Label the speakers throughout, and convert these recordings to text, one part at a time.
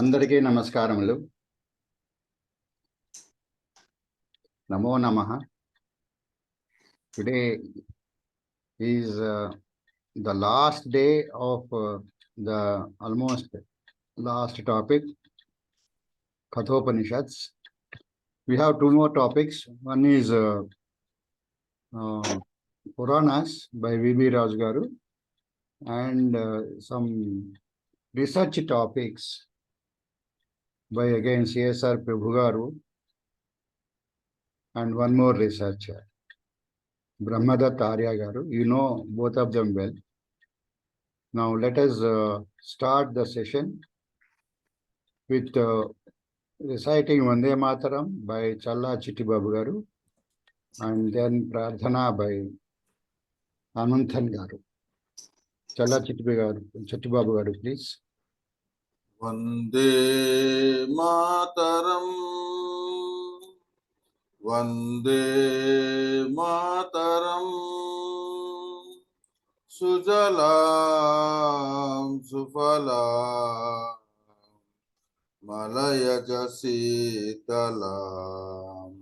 Speaker 1: అందరికీ నమస్కారములు. నమో నమః. Today is the last day of the almost last topic, Kathopanishads. We have two more topics. One is Puranas by V.B. Raj Garu and some research topics by again C.S.R. Prabhu Garu and one more researcher, Brahmadatta Arya Garu. You know both of them well. Now let us start the session with reciting Vande Mataram by Challa Chitti Babu Garu and then Prarthana by Ananthan Garu. Challa Chitti Babu Garu, please.
Speaker 2: Vande Mataram, Vande Mataram, Sujalam Sufalam, Malayaj Sitalam,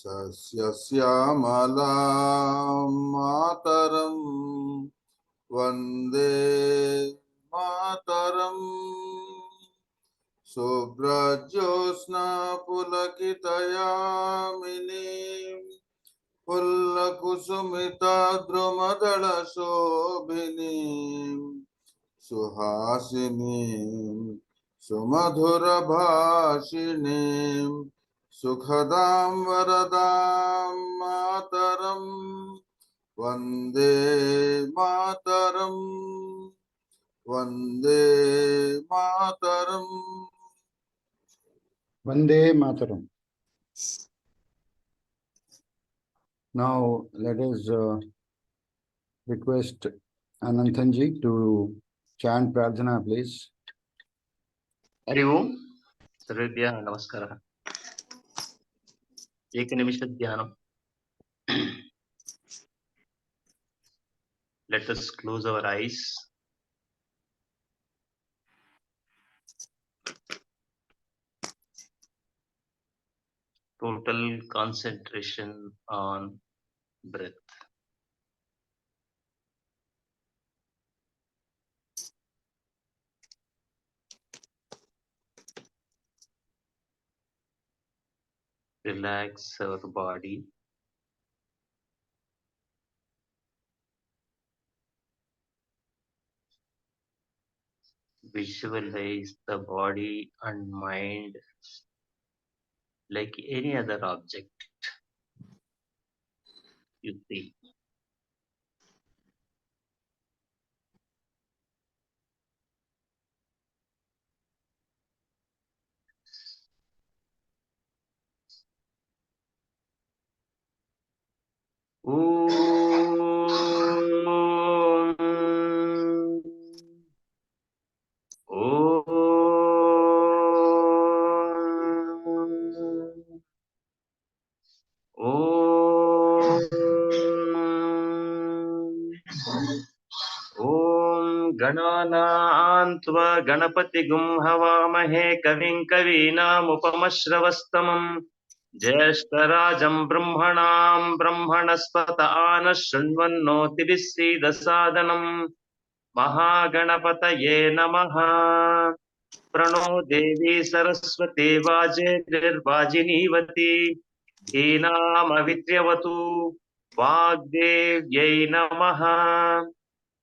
Speaker 2: Sasyasyaamalam Mataram, Vande Mataram, Subrajyosna Pulakitayaminim, Pullakusumita Drumadala Shobhinim, Suhasinim, Sumadhura Bhashinim, Sukhadam Varadam Mataram, Vande Mataram, Vande Mataram,
Speaker 1: Vande Mataram. Now let us request Ananthanji to chant Prarthana, please.
Speaker 3: Hari ओम सर्वेभ्यः नमस्कारः. एकनिमिष ध्यानम्. Let us close our eyes. Total concentration on breath. Relax our body. Visualize the body and mind like any other object you see. गणानान्त्वा गणपतिगुं हवामहे कविं कवीनामुपमश्रवस्तमं ज्येष्ठराजं ब्रह्मणां ब्रह्मणस्पत आनः शृण्वन्नोतिभिः सीदसादनं महागणपतये नमः. प्रणो देवी सरस्वती वाजेर्वाजिनीवती धीनामविद्यवतु वाग्देव्यै नमः.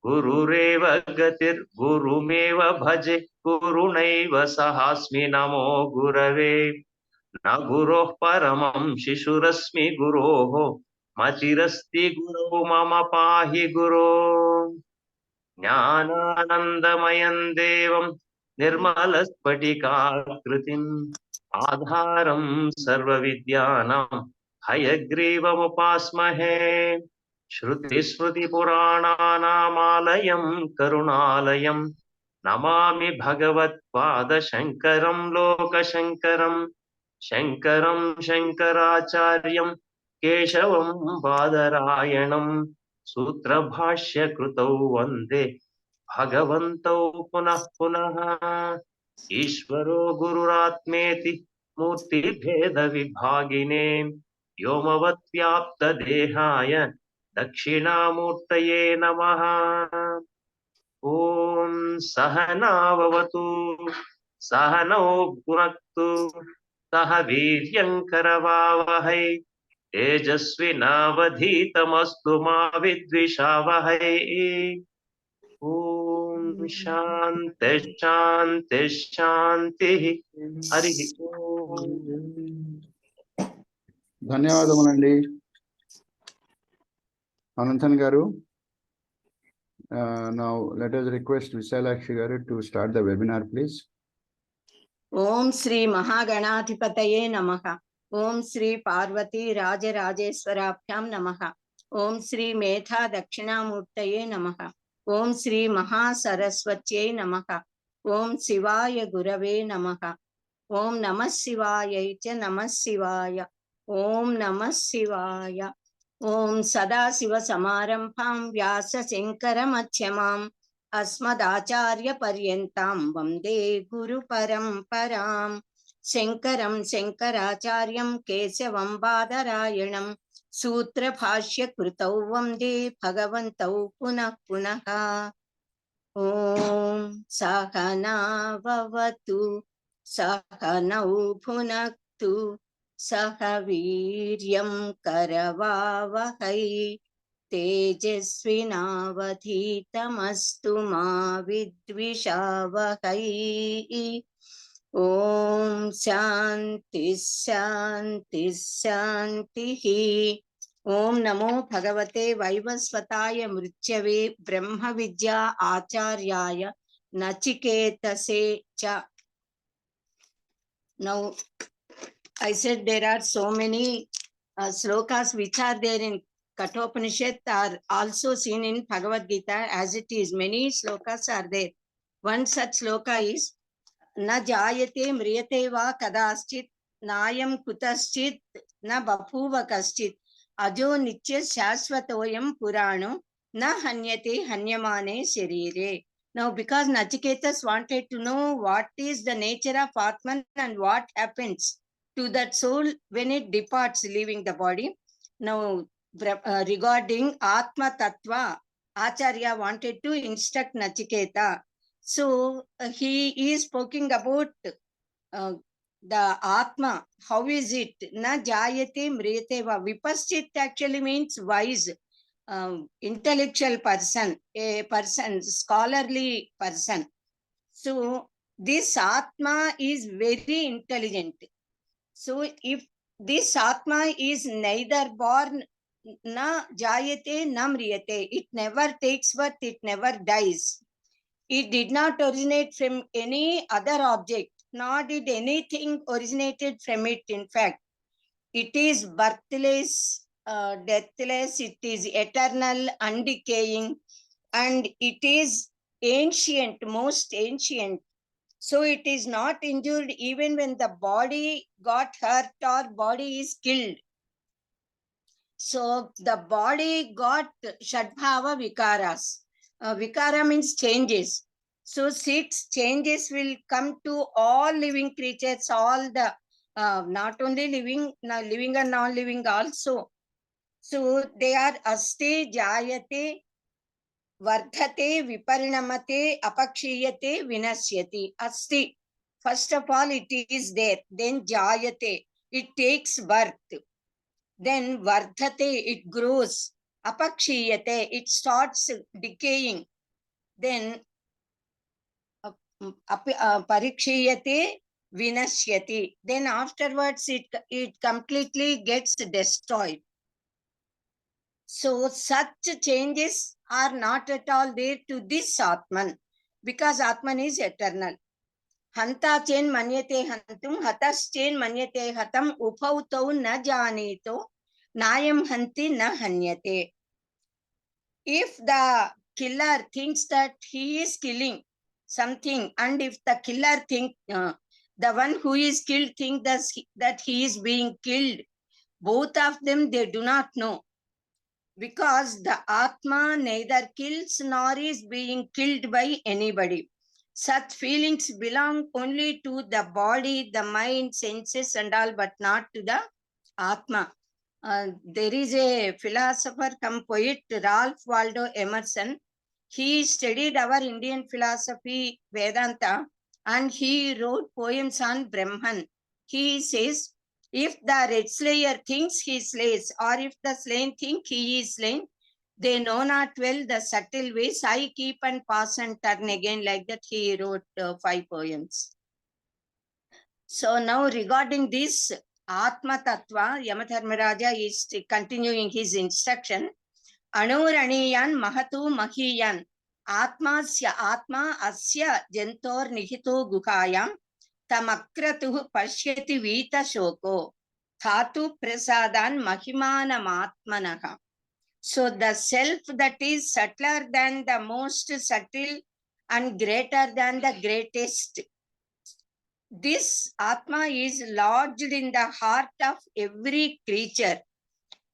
Speaker 3: गुरुरेव गतिर्गुरुमेव भजे गुरुणैव सहास्मि नमो गुरवे. न गुरोः परमं शिशुरस्मि गुरोः मतिरस्ति गुरो मम पाहि गुरो. ज्ञानानन्दमयं देवं निर्मलस्फटिकाकृतिम् आधारं सर्वविद्यानां हयग्रीवमुपास्महे. श्रुतिस्मृतिपुराणानामालयं करुणालयं नमामि भगवत्पादशङ्करं लोकशङ्करं. शङ्करं शङ्कराचार्यं केशवं बादरायणं सूत्रभाष्यकृतौ वन्दे भगवन्तौ पुनः पुनः. ईश्वरो गुरुरात्मेति मूर्तिभेदविभागिने व्योमवद्व्याप्तदेहाय दक्षिणामूर्तये नमः। ॐ सहनाववतु सहनौ भुनक्तु सह वीर्यङ्करवावहै तेजस्विनावधीतमस्तु मा विद्विषावहै। ॐ शान्ति शान्ति शान्तिः। हरिः ॐ।
Speaker 1: ధన్యవాదములండి అనంతన్ గారు. Now let us request Visalakshi garu to start the webinar, please.
Speaker 4: ఓం శ్రీ మహాగణాధిపతయే నమః. ఓం శ్రీ పార్వతీ రాజరాజేశ్వరాభ్యాం నమః. ఓం శ్రీ మేధా దక్షిణామూర్తయే నమః. ఓం శ్రీ మహాసరస్వత్యై నమః. ఓం శివాయ గురవే నమః. ఓం నమః శివాయై చ నమః శివాయ. ఓం నమః శివాయ. ఓం సదాశివ సమారంభాం వ్యాస శంకర మధ్యమాం అస్మదాచార్య పర్యంతాం వందే గురు పరంపరాం. శంకరం శంకరాచార్యం కేశవం బాదరాయణం సూత్ర భాష్య కృతౌ వందే భగవంతౌ పునః పునః. ఓం సహనావవతు సహనౌ భునక్తు సహ వీర్యం కరవావహై తేజస్వినావధీతమస్తు మా విద్విషావహై. ఓం శాంతి శాంతి శాంతి. ఓం నమో భగవతే వైవస్వతాయ మృత్యవే బ్రహ్మ విద్యా ఆచార్యాయ నచికేతసే చ. Now I said there are so many slokas which are there in Kathopanishad are also seen in Bhagavad Gita as it is. Many slokas are there. One such sloka is na jayate mriyate va kadaschit nayam kutaschit na baphuva kaschit ajo nitya shashvatoyam purano na hanyate hanyamane sharire. Now because Nachiketas wanted to know what is the nature of Atman and what happens to that soul when it departs leaving the body. Now regarding Atma Tattva, Acharya wanted to instruct Nachiketa. So he is speaking about the Atma. How is it? Na jayate mriyate va. Vipaschit actually means wise, intellectual person, a person, scholarly person. So this Atma is very intelligent. So if this Atma is neither born, na jayate na mriyate, it never takes birth, it never dies. It did not originate from any other object, nor did anything originated from it. In fact, it is birthless, deathless, it is eternal, undecaying, and it is ancient, most ancient. So it is not injured even when the body got hurt or body is killed. So the body got Shadbhava Vikaras. Vikara means changes. So 6 changes will come to all living creatures, all the not only living and non-living also. So they are asti, jayate, vardhate, viparinamate, apakshiyate, vinasyati. Asti, first of all, it is there. Then jayate, it takes birth. Then vardhate, it grows. Apakshiyate, it starts decaying. Then parikshiyate, vinasyati. Then afterwards it completely gets destroyed. So such changes are not at all there to this Atman, because Atman is eternal. Hanta chen manyate hantum, hatas chen manyate hatam, upautau na janito, nayam hanti na hanyate. If the killer thinks that he is killing something, and if the killer the one who is killed thinks that he is being killed, both of them, they do not know. Because the Atma neither kills nor is being killed by anybody. Such feelings belong only to the body, the mind, senses and all, but not to the Atma. There is a philosopher come poet, Ralph Waldo Emerson. He studied our Indian philosophy, Vedanta, and he wrote poems on Brahman. He says, if the red slayer thinks he slays, or if the slain think he is slain, they know not well the subtle ways I keep and pass and turn again. Like that, he wrote 5 poems. So now regarding this Atma Tattva, Yamadharmaraja is continuing his instruction. Anuraniyan Mahatu Mahiyan Atmasya Atma Asya Jantor Nihito Guhayam Tamakratuh Pashyati Vita Shoko Thatu Prasadan Mahimana Matmanaha. So the self that is subtler than the most subtle and greater than the greatest, this Atma is lodged in the heart of every creature.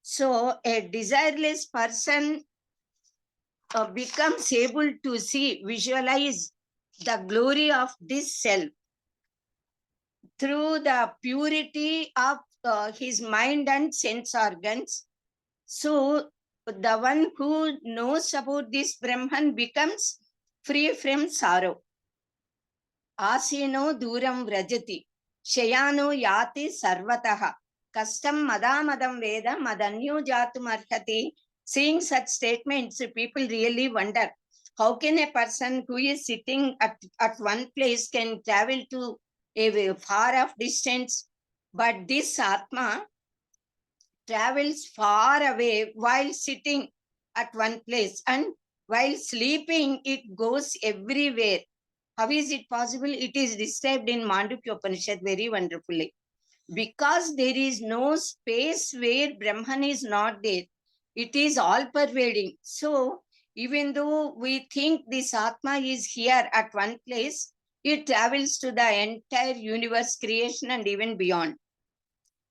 Speaker 4: So a desireless person becomes able to see, visualize the glory of this self through the purity of his mind and sense organs. So the one who knows about this Brahman becomes free from sorrow. Asino duram vrajati, shayano yati sarvataha, kastam madamadam veda madanyo jatum arhati. Seeing such statements, people really wonder, how can a person who is sitting at one place can travel to a far off distance? But this Atma travels far away while sitting at one place, and while sleeping it goes everywhere. How is it possible? It is described in Mandukya Upanishad very wonderfully. Because there is no space where Brahman is not there. It is all pervading. So even though we think this Atma is here at one place, it travels to the entire universe, creation and even beyond.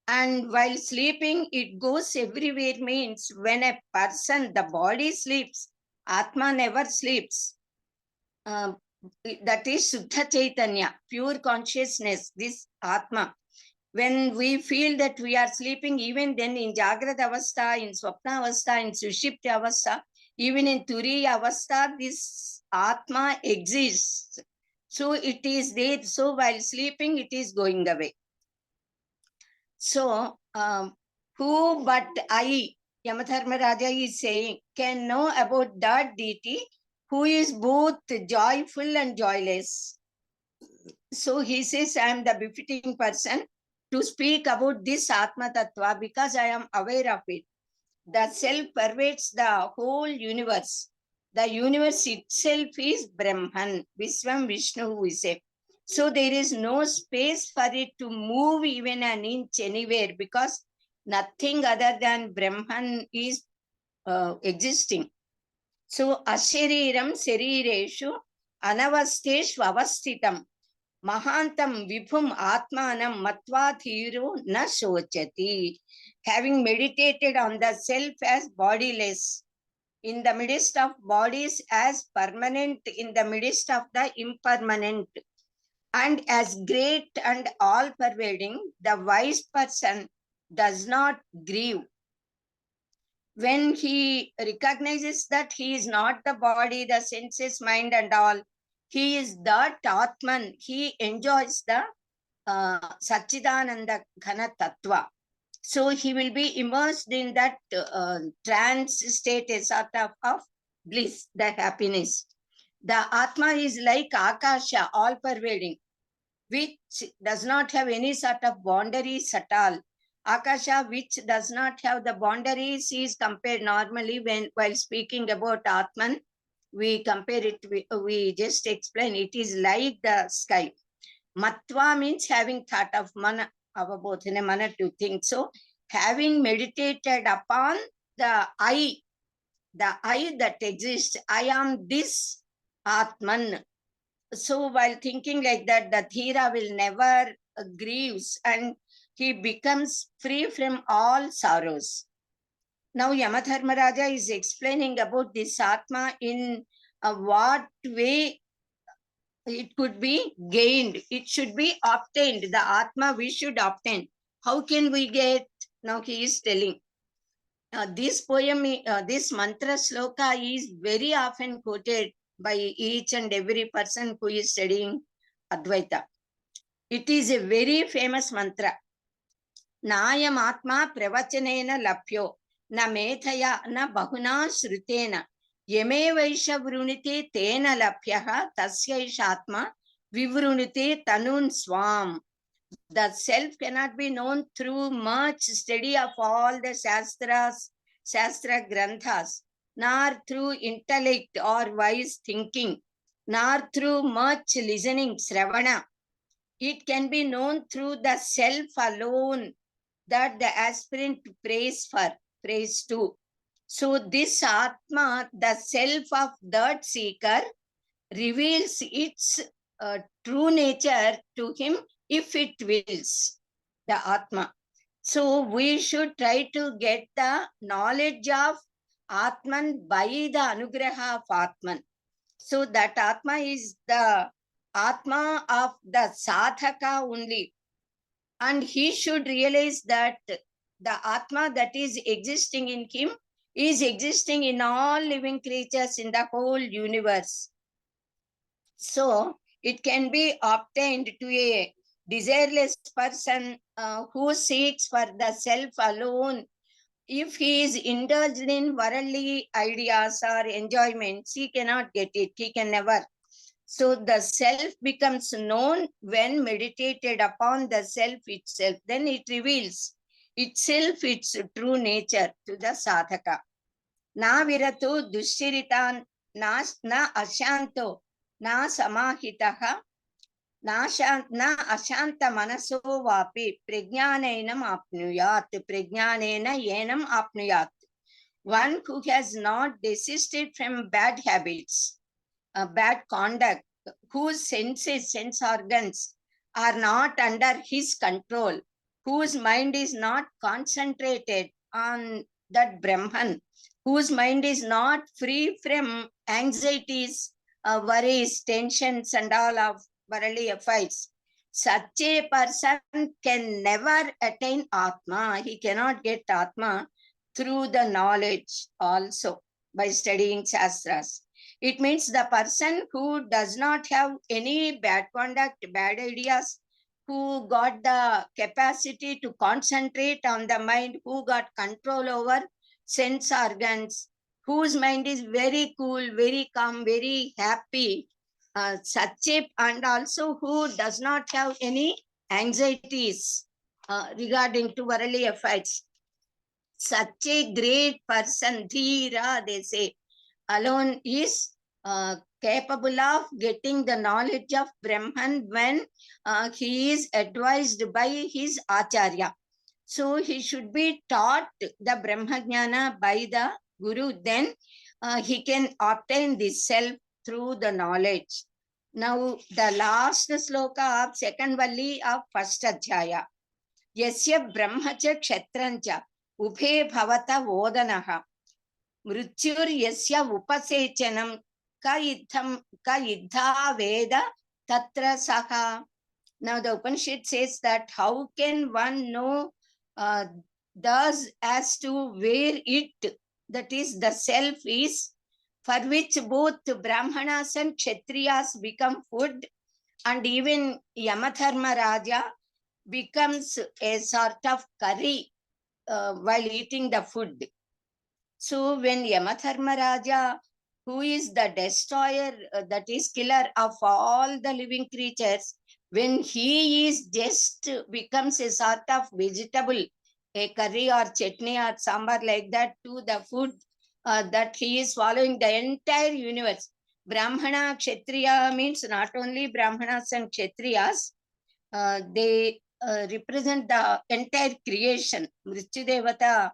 Speaker 4: And while sleeping, it goes everywhere means when a person, the body sleeps, Atma never sleeps. That is Shuddha Chaitanya, pure consciousness, this Atma. When we feel that we are sleeping, even then in Jagrata Avastha, in Swapna Avastha, in Sushipti Avastha, even in Turiya Avastha, this Atma exists. So it is there. So while sleeping, it is going away. So, who but I, Yamadharmaraja is saying, can know about that deity who is both joyful and joyless. So he says, I am the befitting person to speak about this Atma Tattva because I am aware of it. The self pervades the whole universe. The universe itself is Brahman, Visvam Vishnu, we say. So there is no space for it to move even an inch anywhere because nothing other than Brahman is existing. So Ashariram Sarireshu Anavasteshu Avastitam Mahantam Vibhum Atmanam Matva Thiru Na Shochati. Having meditated on the self as bodiless, in the midst of bodies as permanent, in the midst of the impermanent, and as great and all-pervading, the wise person does not grieve. When he recognizes that he is not the body, the senses, mind and all, he is that Atman, he enjoys the Satchidananda Ghana Tattva. So he will be immersed in that trance state, a sort of bliss, the happiness. The Atma is like Akasha, all-pervading, which does not have any sort of boundaries at all. Akasha, which does not have the boundaries, is compared normally while speaking about Atman. We compare it, we just explain it is like the sky. Matva means having thought of mana, avabodhana, mana to think. So having meditated upon the I that exists, I am this Atman. So while thinking like that, the Dhira will never grieves and he becomes free from all sorrows. Now Yamadharmaraja is explaining about this Atma in what way it could be gained. It should be obtained. The Atma we should obtain. How can we get? Now he is telling. This poem, this mantra sloka is very often quoted by each and every person who is studying Advaita. It is a very famous mantra. Nayam atma pravachanena lapyo na methaya na bahuna shrutena yame vaisha vrunite tena lapyaha tasyaisha atma vivrunite tanun swam. The self cannot be known through much study of all the Shastra Granthas, nor through intellect or wise thinking, nor through much listening, Sravana. It can be known through the self alone that the aspirant prays to. So this Atma, the self of that seeker, reveals its true nature to him if it wills, the Atma. So we should try to get the knowledge of Atman by the Anugraha of Atman. So that Atma is the Atma of the Sadhaka only. And he should realize that the Atma that is existing in him is existing in all living creatures in the whole universe. So it can be obtained to a desireless person who seeks for the self alone. If he is indulged in worldly ideas or enjoyments, he cannot get it. He can never. So the self becomes known when meditated upon the self itself. Then it reveals itself, its true nature to the sadhaka. Na viratu dushiritan na ashanto na samahitaha na ashanta manaso vapi prajnanenam apnuyat. Prajnanena yenam apnuyat. One who has not desisted from bad habits, bad conduct, whose sense organs are not under his control, whose mind is not concentrated on that Brahman, whose mind is not free from anxieties, worries, tensions, and all of worldly affairs. Such a person can never attain Atma. He cannot get Atma through the knowledge also by studying Shastras. It means the person who does not have any bad conduct, bad ideas, who got the capacity to concentrate on the mind, who got control over sense organs, whose mind is very cool, very calm, very happy, such a, and also who does not have any anxieties regarding to worldly affairs. Such a great person, Dhira, they say, alone is capable of getting the knowledge of Brahman when he is advised by his Acharya. So he should be taught the Brahmajnana by the Guru. Then he can obtain this self through the knowledge. Now the last sloka of second valli of first adhyaya. Yasya brahmacha kshetrancha ubhe bhavata vodanaha. Mrityur upasechanam ka iddha veda tatra saha. Now the Upanishad says that how can one know thus as to where it, that is the self is, for which both Brahmanas and Kshatriyas become food, and even Yamadharma Raja becomes a sort of curry while eating the food. So when Yamadharma Raja, who is the destroyer, that is killer of all the living creatures, when he is just becomes a sort of vegetable, a curry or chutney or sambar like that to the food, that he is following the entire universe. Brahmana, Kshatriya means not only Brahmanas and Kshatriyas, they represent the entire creation. Mrityudevata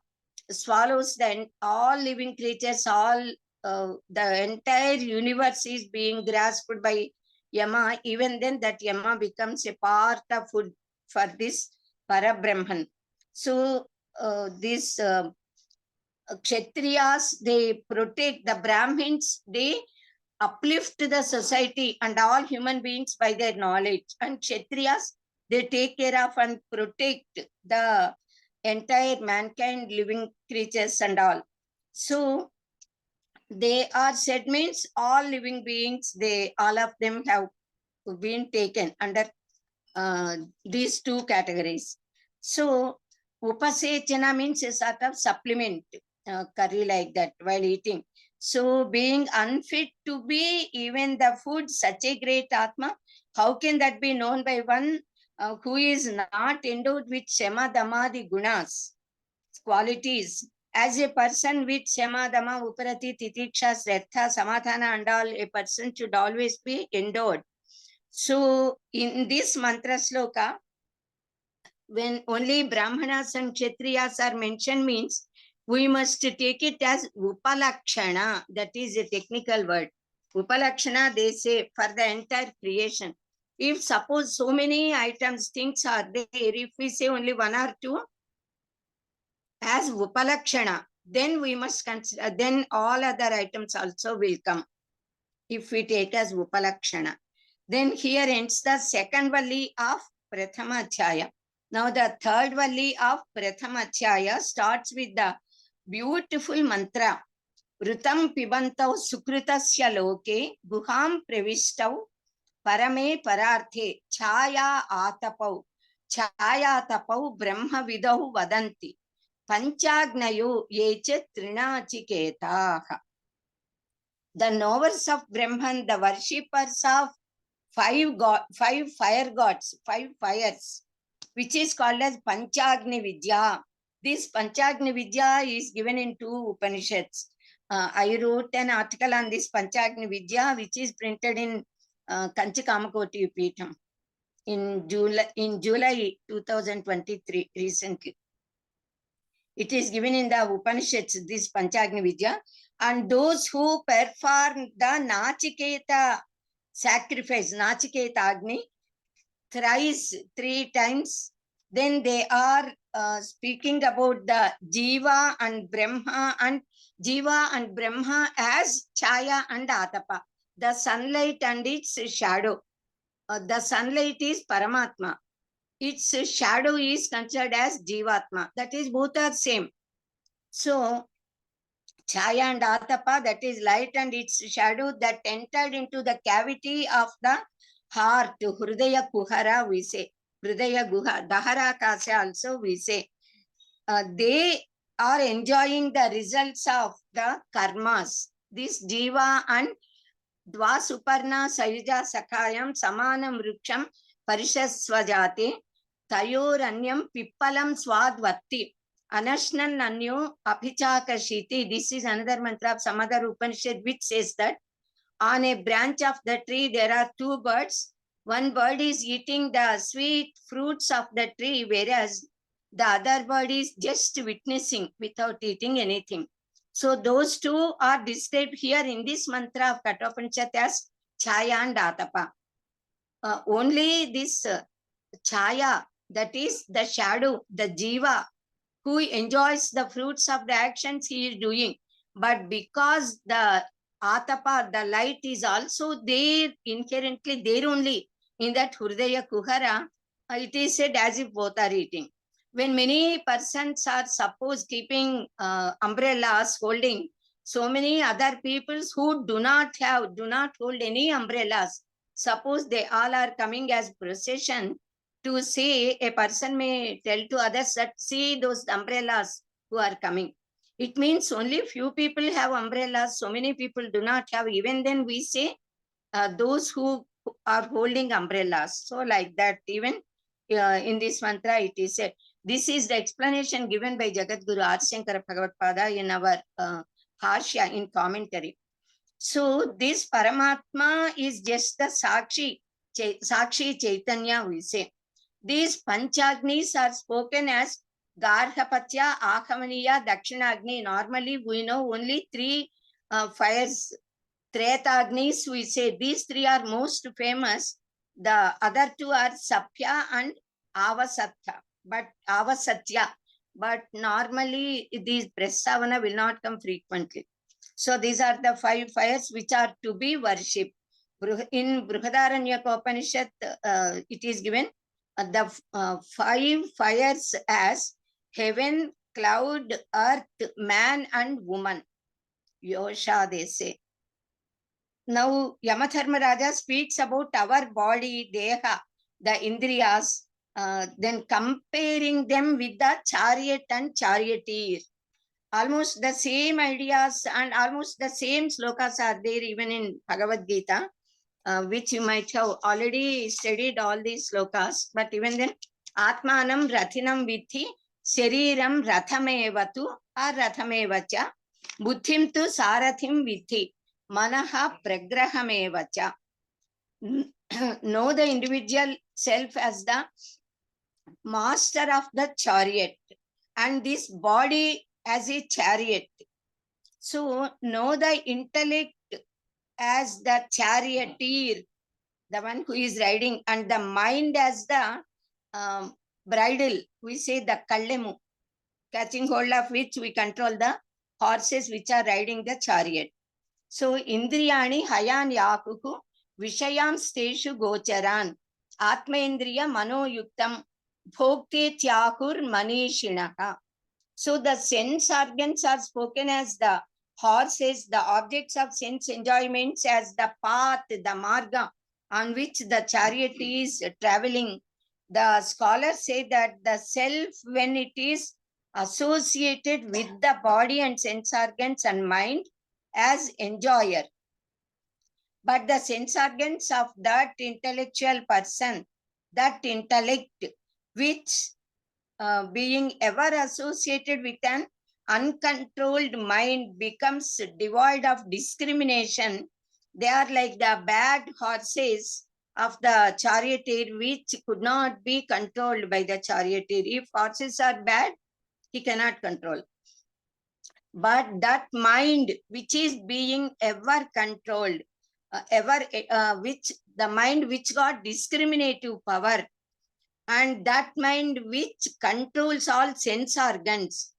Speaker 4: swallows all living creatures, all the entire universe is being grasped by Yama. Even then that Yama becomes a part of food for this Parabrahman. So these Kshatriyas, they protect the Brahmins, they uplift the society and all human beings by their knowledge. And Kshatriyas, they take care of and protect the entire mankind, living creatures and all. So they are said means all living beings, all of them have been taken under these two categories. So upasechana means a sort of supplement, curry like that while eating. So being unfit to be even the food, such a great Atma, how can that be known by one who is not endowed with Shema Damadi gunas, qualities? As a person with Shema Dama, Uparati, Titiksha, Sretha, Samadhana and all, a person should always be endowed. So in this mantra sloka, when only Brahmanas and Kshatriyas are mentioned, means we must take it as Upalakshana. That is a technical word. Upalakshana, they say, for the entire creation. If suppose so many items, things are there, if we say only one or two as Upalakshana, then we must consider, then all other items also will come. If we take as Upalakshana. Then here ends the second valli of Prathama Adhyaya. Now the third valli of Prathama Adhyaya starts with the beautiful mantra. Rutam pibantau sukritasya loke guham pravistau parame pararthe chaya tapau brahma vidau vadanti panchagnayo yeche trinachiketaha. The knowers of Brahman, the worshippers of five fire gods, 5 fires, which is called as Panchagni Vidya. This Panchagni Vidya is given in 2 Upanishads. I wrote an article on this Panchagni Vidya, which is printed in Kanchi Kamakoti Upitham in July 2023, recently. It is given in the Upanishads, this Panchagni Vidya. And those who perform the Nachiketa sacrifice, Nachiketa Agni, thrice, 3 times, then they are speaking about the Jiva and Brahma as Chaya and Atapa, the sunlight and its shadow. The sunlight is Paramatma. Its shadow is considered as Jivatma. That is, both are same. So Chaya and Atapa, that is light and its shadow, that entered into the cavity of the heart, Hridaya Kuhara, we say. Hridaya Guha, Dahara Kasya also we say. They are enjoying the results of the karmas. This Jiva and Dvasuparna Sayuja Sakayam Samanam Ruksham Parishaswajate Tayoranyam Pippalam Swadvatti Anashnan Nanyo Abhichakashiti. This is another mantra of some other Upanishad which says that on a branch of the tree there are 2 birds. One bird is eating the sweet fruits of the tree, whereas the other bird is just witnessing without eating anything. So those 2 are described here in this mantra of Kathopanishad as Chaya and Atapa. Only this Chaya, that is the shadow, the Jiva, who enjoys the fruits of the actions he is doing. But because the Atapa, the light, is also there, inherently there only in that Hridaya Kuhara, it is said as if both are eating. When many persons are suppose keeping umbrellas, holding, so many other peoples who do not hold any umbrellas, suppose they all are coming as procession, to say, a person may tell to others that see those umbrellas who are coming. It means only few people have umbrellas, so many people do not have. Even then we say those who are holding umbrellas. So like that, even in this mantra it is said. This is the explanation given by Jagadguru Adi Shankara Bhagavad-pada in our Bhashya, in commentary. So this Paramatma is just the Sakshi Chaitanya, we say. These Panchagnis are spoken as Garhapatya, Ahamaniya, Dakshinagni. Normally we know only 3 fires. Tretagnis, we say. These 3 are most famous. The other 2 are Sapya and Avasatya. But normally these Prastavana will not come frequently. So these are the 5 fires which are to be worshipped. In Brihadaranyaka it is given the 5 fires as heaven, cloud, earth, man and woman. Yosha, they say. Now Yamadharmaraja speaks about our body, Deha, the Indriyas, then comparing them with the chariot and charioteer. Almost the same ideas and almost the same slokas are there even in Bhagavad Gita, which you might have already studied all these slokas. But even then, Atmanam Rathinam Vithi, Shariram Rathamevatu or Rathamevacha, Buddhim tu Sarathim Vithi, Manaha Pragrahamevacha. Know the individual self as the master of the chariot and this body as a chariot. So know the intellect as the charioteer, the one who is riding, and the mind as the bridle. We say the kallemu, catching hold of which we control the horses which are riding the chariot. So indriyani hayan yakuku vishayam steshu gocharan atma indriya manoyuktam bhokte tyakur manishinaha. So the sense organs are spoken as the horses, the objects of sense enjoyments as the path, the marga on which the chariot is traveling. The scholars say that the self, when it is associated with the body and sense organs and mind as enjoyer. But the sense organs of that intellectual person, that intellect, which being ever associated with an uncontrolled mind becomes devoid of discrimination. They are like the bad horses of the charioteer, which could not be controlled by the charioteer. If horses are bad, he cannot control. But that mind which is being ever controlled, which the mind which got discriminative power, and that mind which controls all sense organs,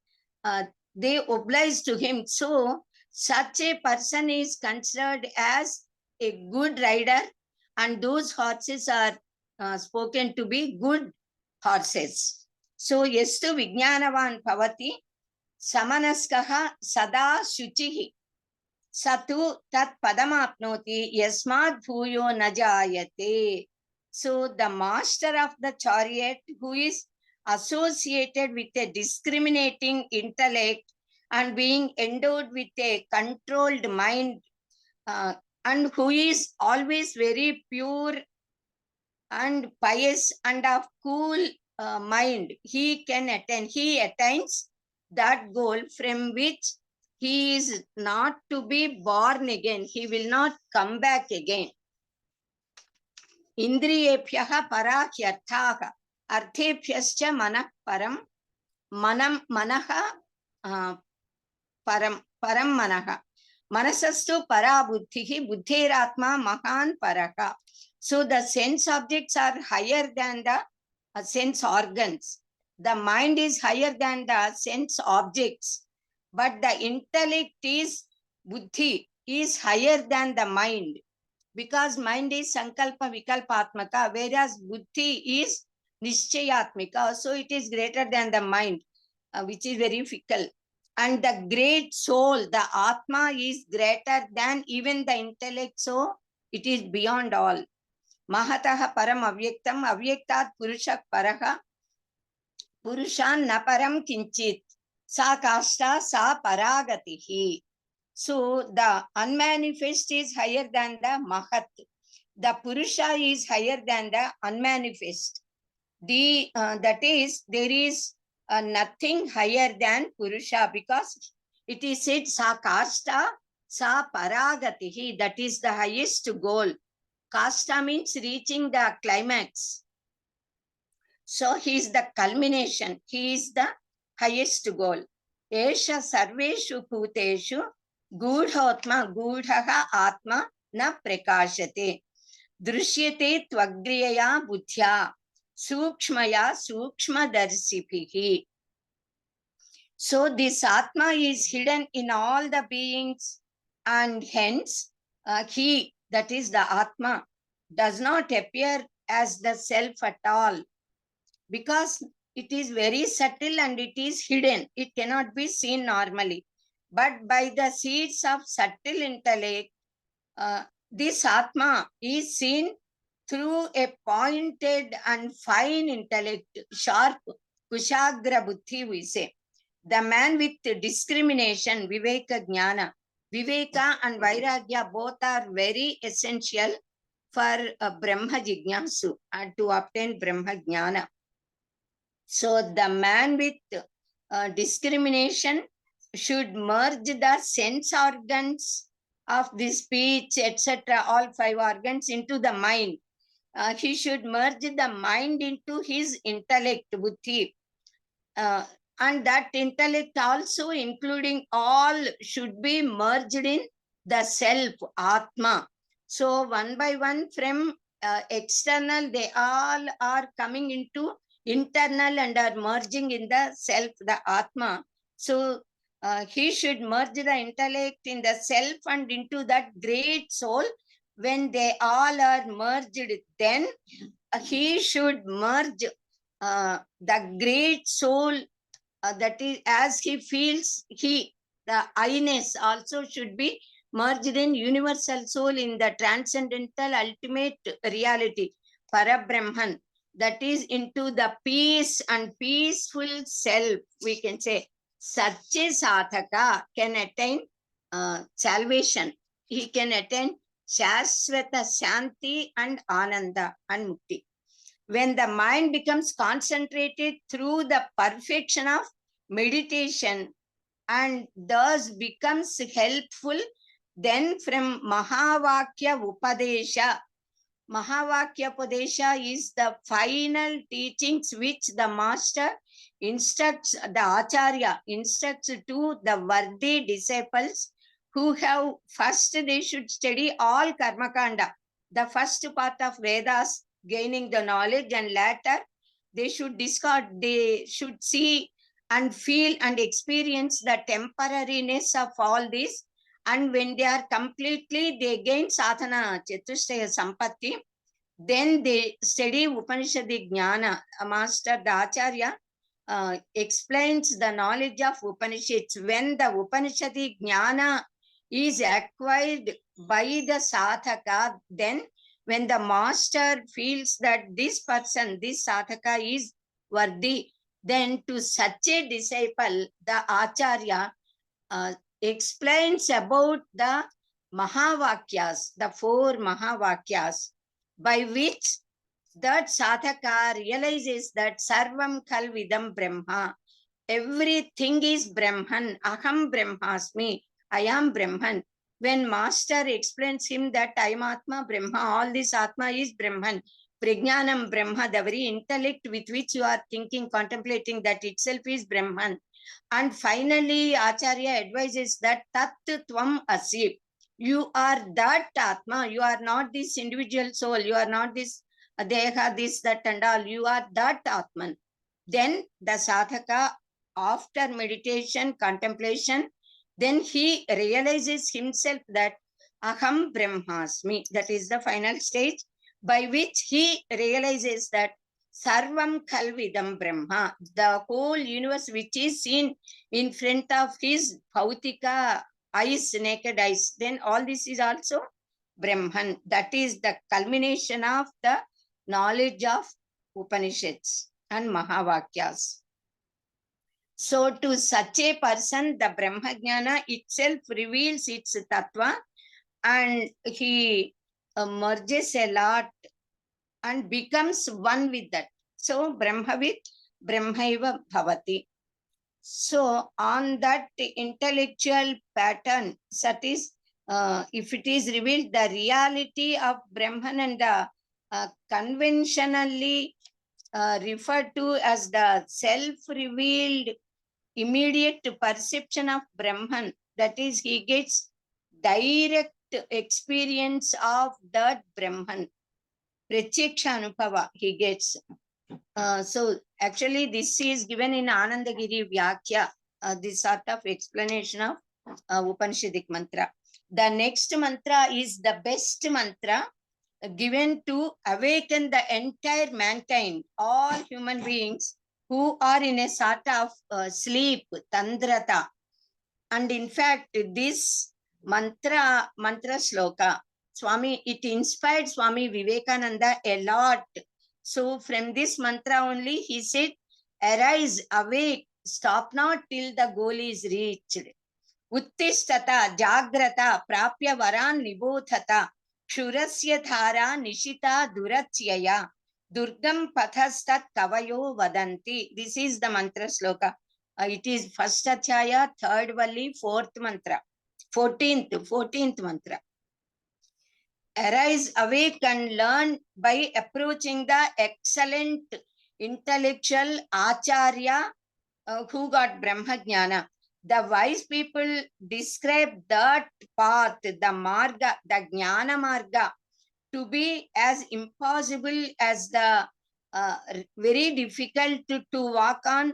Speaker 4: they oblige to him. So such a person is considered as a good rider, and those horses are spoken to be good horses. So yestu vijnanavan bhavati samanaskaha sada shuchihi satu tat padamapnoti yasmad bhuyo najayate. So the master of the chariot, who is associated with a discriminating intellect and being endowed with a controlled mind, and who is always very pure and pious and of cool mind, he attains that goal from which he is not to be born again. He will not come back again. Indriyebhyah parahyarthaha arthebhyascha manah param manaha param manaha manasastu para buddhihi buddhiratma mahan paraha. So the sense objects are higher than the sense organs. The mind is higher than the sense objects, but the intellect is buddhi, is higher than the mind. Because mind is sankalpa vikalpatmaka, whereas buddhi is nishchayatmika. So it is greater than the mind, which is very fickle. And the great soul, the atma, is greater than even the intellect. So it is beyond all. Mahataha param avyaktam avyaktat purusha paraha purushan na param kinchit sa kashta sa paragatihi. So the unmanifest is higher than the mahat. The purusha is higher than the unmanifest. That is, there is nothing higher than purusha, because it is said sa kashta sa paragatihi. That is the highest goal. Kashta means reaching the climax. So he is the culmination. He is the highest goal. Esha sarveshu bhuteshu gudhatma gudhaha atma na prakashate drishyate tvagriya buddhya sukshmaya sukshmadarshibhihi. So this atma is hidden in all the beings and hence he, that is the Atma, does not appear as the self at all, because it is very subtle and it is hidden. It cannot be seen normally. But by the seeds of subtle intellect, this Atma is seen through a pointed and fine intellect, sharp, kushagra buddhi, we say. The man with discrimination, viveka jnana. Viveka and vairagya both are very essential for Brahma jignasu and to obtain Brahma jnana. So the man with discrimination should merge the sense organs of the speech, etc., all 5 organs into the mind. He should merge the mind into his intellect, buddhi. And that intellect also, including all, should be merged in the self, Atma. So one by one from external, they all are coming into internal and are merging in the self, the Atma. So he should merge the intellect in the self and into that great soul. When they all are merged, then he should merge the great soul, that is, as he feels, the I-ness also should be merged in universal soul, in the transcendental ultimate reality, Parabrahman, that is into the peace and peaceful self, we can say. Such a sadhaka can attain salvation. He can attain Shashvata Shanti and Ananda and Mukti. When the mind becomes concentrated through the perfection of meditation and thus becomes helpful, then from Mahavakya Upadesha. Mahavakya Upadesha is the final teachings which the master instructs, the Acharya instructs to the worthy disciples who have first they should study all Karmakanda, the first part of Vedas, gaining the knowledge, and later they should discard, they should see and feel and experience the temporariness of all this. And when they are completely, they gain sadhana chatushtaya sampatti, then they study Upanishadic jnana. A master, the Acharya, explains the knowledge of Upanishads. When the Upanishadic jnana is acquired by the sadhaka, then when the master feels that this person, this sadhaka is worthy, then to such a disciple, the Acharya explains about the Mahavakyas, the 4 Mahavakyas, by which that sadhaka realizes that Sarvam Kalvidam Brahma, everything is Brahman, Aham Brahmasmi, I am Brahman. When master explains him that I am Atma Brahma, all this Atma is Brahman, Prajnanam Brahma, the very intellect with which you are thinking, contemplating, that itself is Brahman. And finally, Acharya advises that Tat Tvam Asi, you are that Atma, you are not this individual soul, you are not this Deha, this, that and all, you are that Atman. Then the sadhaka, after meditation, contemplation, then he realizes himself that Aham Brahmasmi, that is the final stage, by which he realizes that Sarvam Kalvidam Brahma, the whole universe which is seen in front of his Bhautika eyes, naked eyes, then all this is also Brahman. That is the culmination of the knowledge of Upanishads and Mahavakyas. So to such a person, the Brahma Jnana itself reveals its tattva, and he merges a lot and becomes one with that. So Brahmavit Brahmaiva Bhavati. So on that intellectual pattern, that is, if it is revealed, the reality of Brahman and conventionally referred to as the self-revealed immediate perception of Brahman, that is, he gets direct experience of that Brahman. Pratyaksha Anubhava he gets. So actually this is given in Anandagiri Vyakya, this sort of explanation of Upanishadic mantra. The next mantra is the best mantra given to awaken the entire mankind, all human beings who are in a sort of sleep, tandrata. And in fact, this mantra shloka, Swami, it inspired Swami Vivekananda a lot. So from this mantra only, he said, arise, awake, stop not till the goal is reached. Uttishtata, jagrata, prapya varan nibodhata, kshurasya dhara, nishita durachyaya, durgam pathastat kavayo vadanti. This is the mantra shloka. It is first achaya, third valli, fourth mantra, 14th mantra. Arise, awake and learn by approaching the excellent intellectual acharya who got Brahma Jnana. The wise people describe that path, the marga, the Jnana marga, to be as impossible as the very difficult to walk on,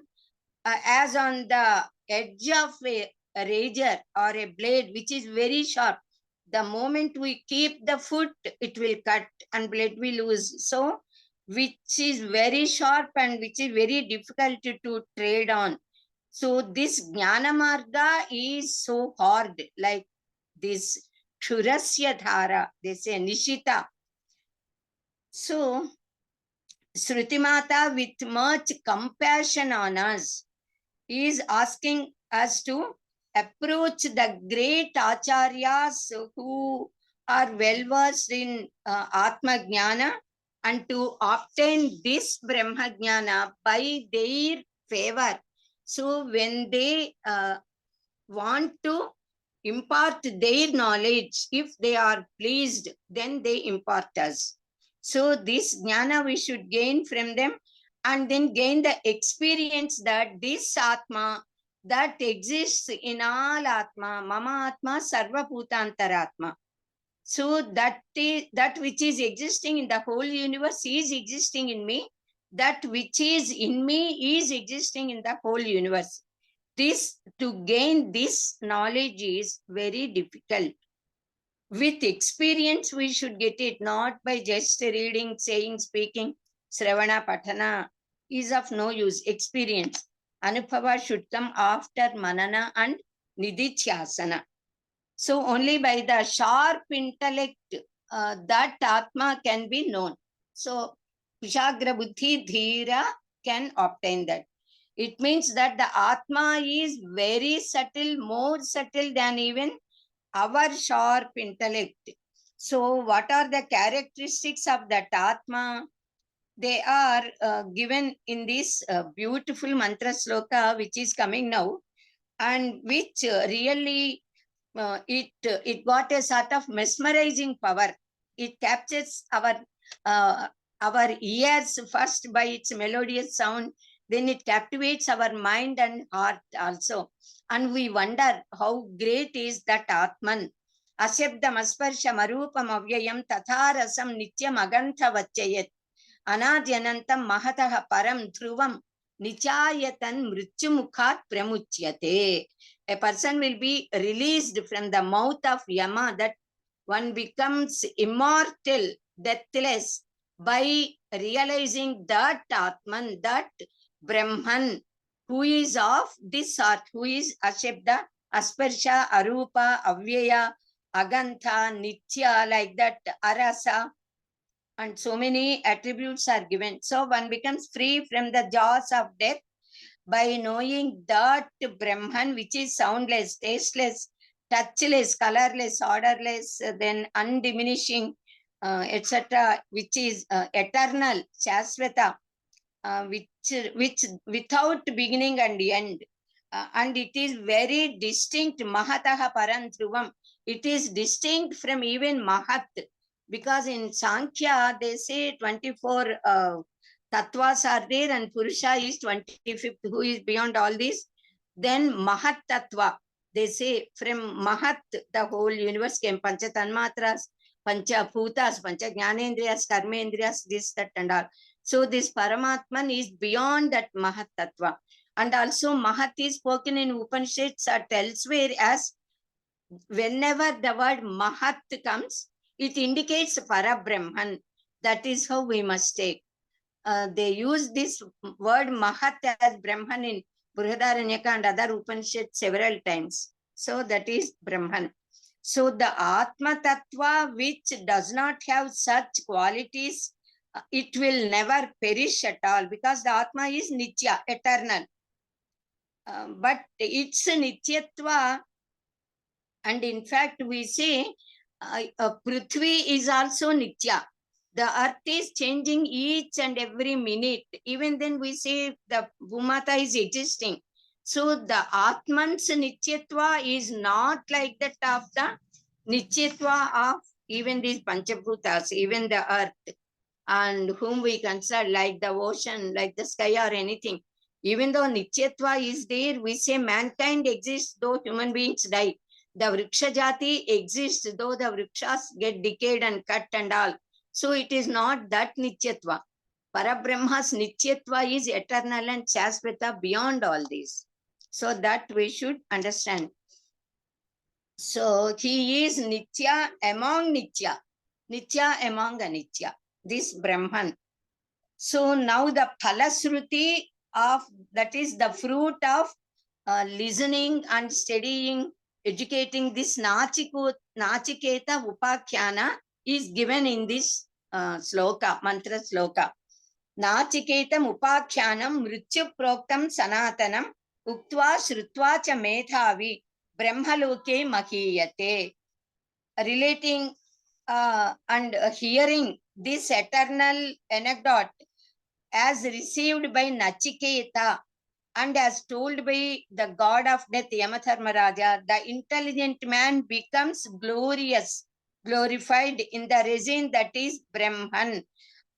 Speaker 4: as on the edge of a razor or a blade which is very sharp. The moment we keep the foot, it will cut and blood will lose. So, which is very sharp and which is very difficult to trade on. So this Jnana Marga is so hard, like this Shurasya Dhara, they say Nishita. So Shrutimata, with much compassion on us, is asking us to approach the great acharyas who are well versed in Atma Jnana and to obtain this Brahma Jnana by their favor. So when they want to impart their knowledge, if they are pleased, then they impart us. So this jnana we should gain from them and then gain the experience that this Atma that exists in all Atma, Mama Atma, Sarva Bhutantaratma. So that which is existing in the whole universe is existing in me. That which is in me is existing in the whole universe. To gain this knowledge is very difficult. With experience, we should get it, not by just reading, saying, speaking. Sravana, Patana is of no use. Experience. Anubhava should come after Manana and Nidichyasana. So only by the sharp intellect that Atma can be known. So Kushagra Buddhi Dhira can obtain that. It means that the Atma is very subtle, more subtle than even our sharp intellect. So what are the characteristics of that Atma? They are given in this beautiful mantra sloka which is coming now, and which really it got a sort of mesmerizing power. It captures our ears first by its melodious sound, then it captivates our mind and heart also. And we wonder how great is that Atman. Ashabdam asparsham arupam avyayam tatharasam nityam agantha vachayat anadyanantam mahatah param dhruvam nichayatan mrityumukhat pramuchyate. A person will be released from the mouth of Yama, that one becomes immortal, deathless, by realizing that Atman, that Brahman, who is of this sort, who is Ashabda, Asparsha, Arupa, Avyaya, Agantha, Nitya, like that, Arasa, and so many attributes are given. So one becomes free from the jaws of death by knowing that Brahman, which is soundless, tasteless, touchless, colorless, odorless, then undiminishing, etc., which is eternal, Shasvata, which without beginning and end. And it is very distinct, Mahataha Parantruvam. It is distinct from even Mahat, because in Sankhya, they say 24 Tattvas are there and Purusha is 25th, who is beyond all this. Then Mahat Tattva, they say from Mahat, the whole universe came, Pancha Tanmatras, Pancha Bhutas, Pancha Jnanendriyas, Karmendriyas, this, that and all. So this Paramatman is beyond that Mahat Tattva. And also Mahat is spoken in Upanishads at elsewhere as whenever the word Mahat comes, it indicates Parabrahman. That is how we must take. They use this word Mahat as Brahman in Brihadaranyaka and other Upanishads several times. So that is Brahman. So the Atma Tattva which does not have such qualities, it will never perish at all, because the Atma is Nitya, eternal. But its Nityatva, and in fact we say Prithvi is also Nitya. The earth is changing each and every minute. Even then we say the Bhumata is existing. So the Atman's Nityatva is not like that of the Nityatva of even these Panchabhutas, even the earth, and whom we consider like the ocean, like the sky or anything. Even though Nityatva is there, we say mankind exists though human beings die. The Vriksha Jati exists though the Vrikshas get decayed and cut and all. So it is not that Nityatva. Parabrahma's Nityatva is eternal and Shasvata beyond all these. So that we should understand. So he is Nitya among Nitya. Nitya among Anitya. This Brahman. So now the Phalasruti of, that is the fruit of listening and studying, educating this Nachiketa Upakhyana is given in this sloka, mantra sloka. Nachiketam Upakyanam Mrityu Proktam Sanatanam Uktva Shrutva Cha Medhavi Brahmaloke Mahiyate. Relating and hearing this eternal anecdote as received by Nachiketa and as told by the god of death Yamatharmaraja, the intelligent man becomes glorious, glorified in the resin that is Brahman,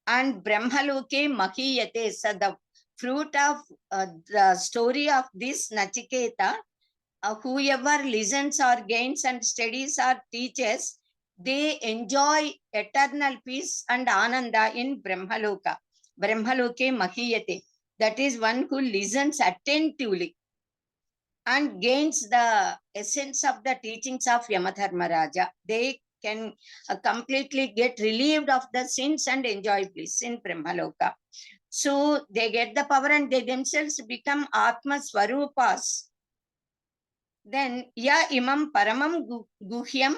Speaker 4: and Brahmaloke Mahiyate. So the fruit of the story of this Nachiketa, whoever listens or gains and studies or teaches, they enjoy eternal peace and ananda in Brahmaloka. Brahmaloke Mahiyate. That is one who listens attentively and gains the essence of the teachings of Yamadharmaraja. They can completely get relieved of the sins and enjoy bliss in Brahmaloka. So they get the power and they themselves become Atma Swarupas. Then ya imam paramam guhyam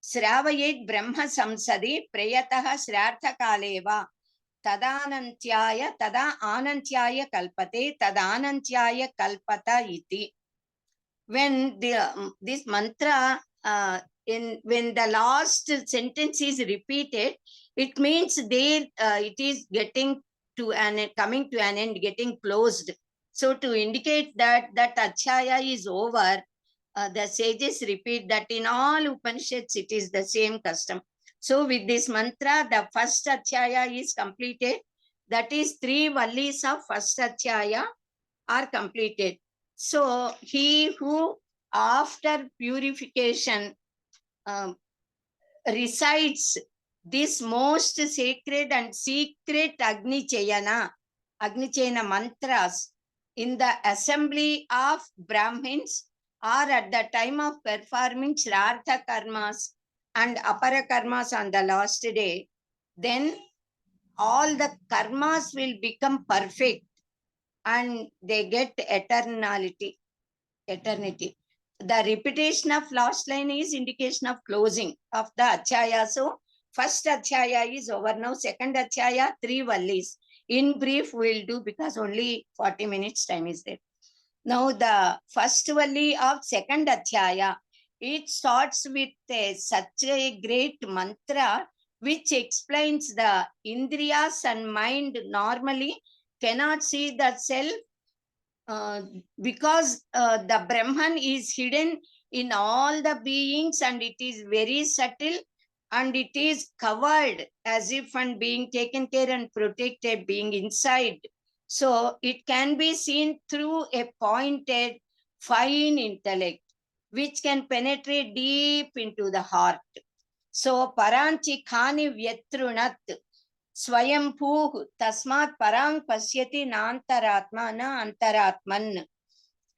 Speaker 4: sravayet brahma samsadi prayataha srartha kaleva tadanantyaya tada anantyaya kalpate tadanantyaya kalpata iti. When this mantra when the last sentence is repeated, it means there it is getting to an coming to an end, getting closed. So to indicate that Achyaya is over, the sages repeat that in all Upanishads it is the same custom. So with this mantra, the first Achyaya is completed. That is 3 vallis of first Achyaya are completed. So he who after purification recites this most sacred and secret Agni Chayana mantras in the assembly of Brahmins, or at the time of performing Shraddha karmas and Apara karmas on the last day, then all the karmas will become perfect and they get eternity. The repetition of last line is indication of closing of the Achyaya. So first Achyaya is over now. Second Achyaya, 3 vallis. In brief, we'll do because only 40 minutes time is there. Now the first valli of second Achyaya, it starts with such a great mantra which explains the Indriyas and mind normally cannot see the self because the Brahman is hidden in all the beings and it is very subtle and it is covered as if and being taken care and protected, being inside. So it can be seen through a pointed, fine intellect which can penetrate deep into the heart. So paranchi khani vyatrunat Swayambhu tasmat parang pasyati nantaratma na antaratman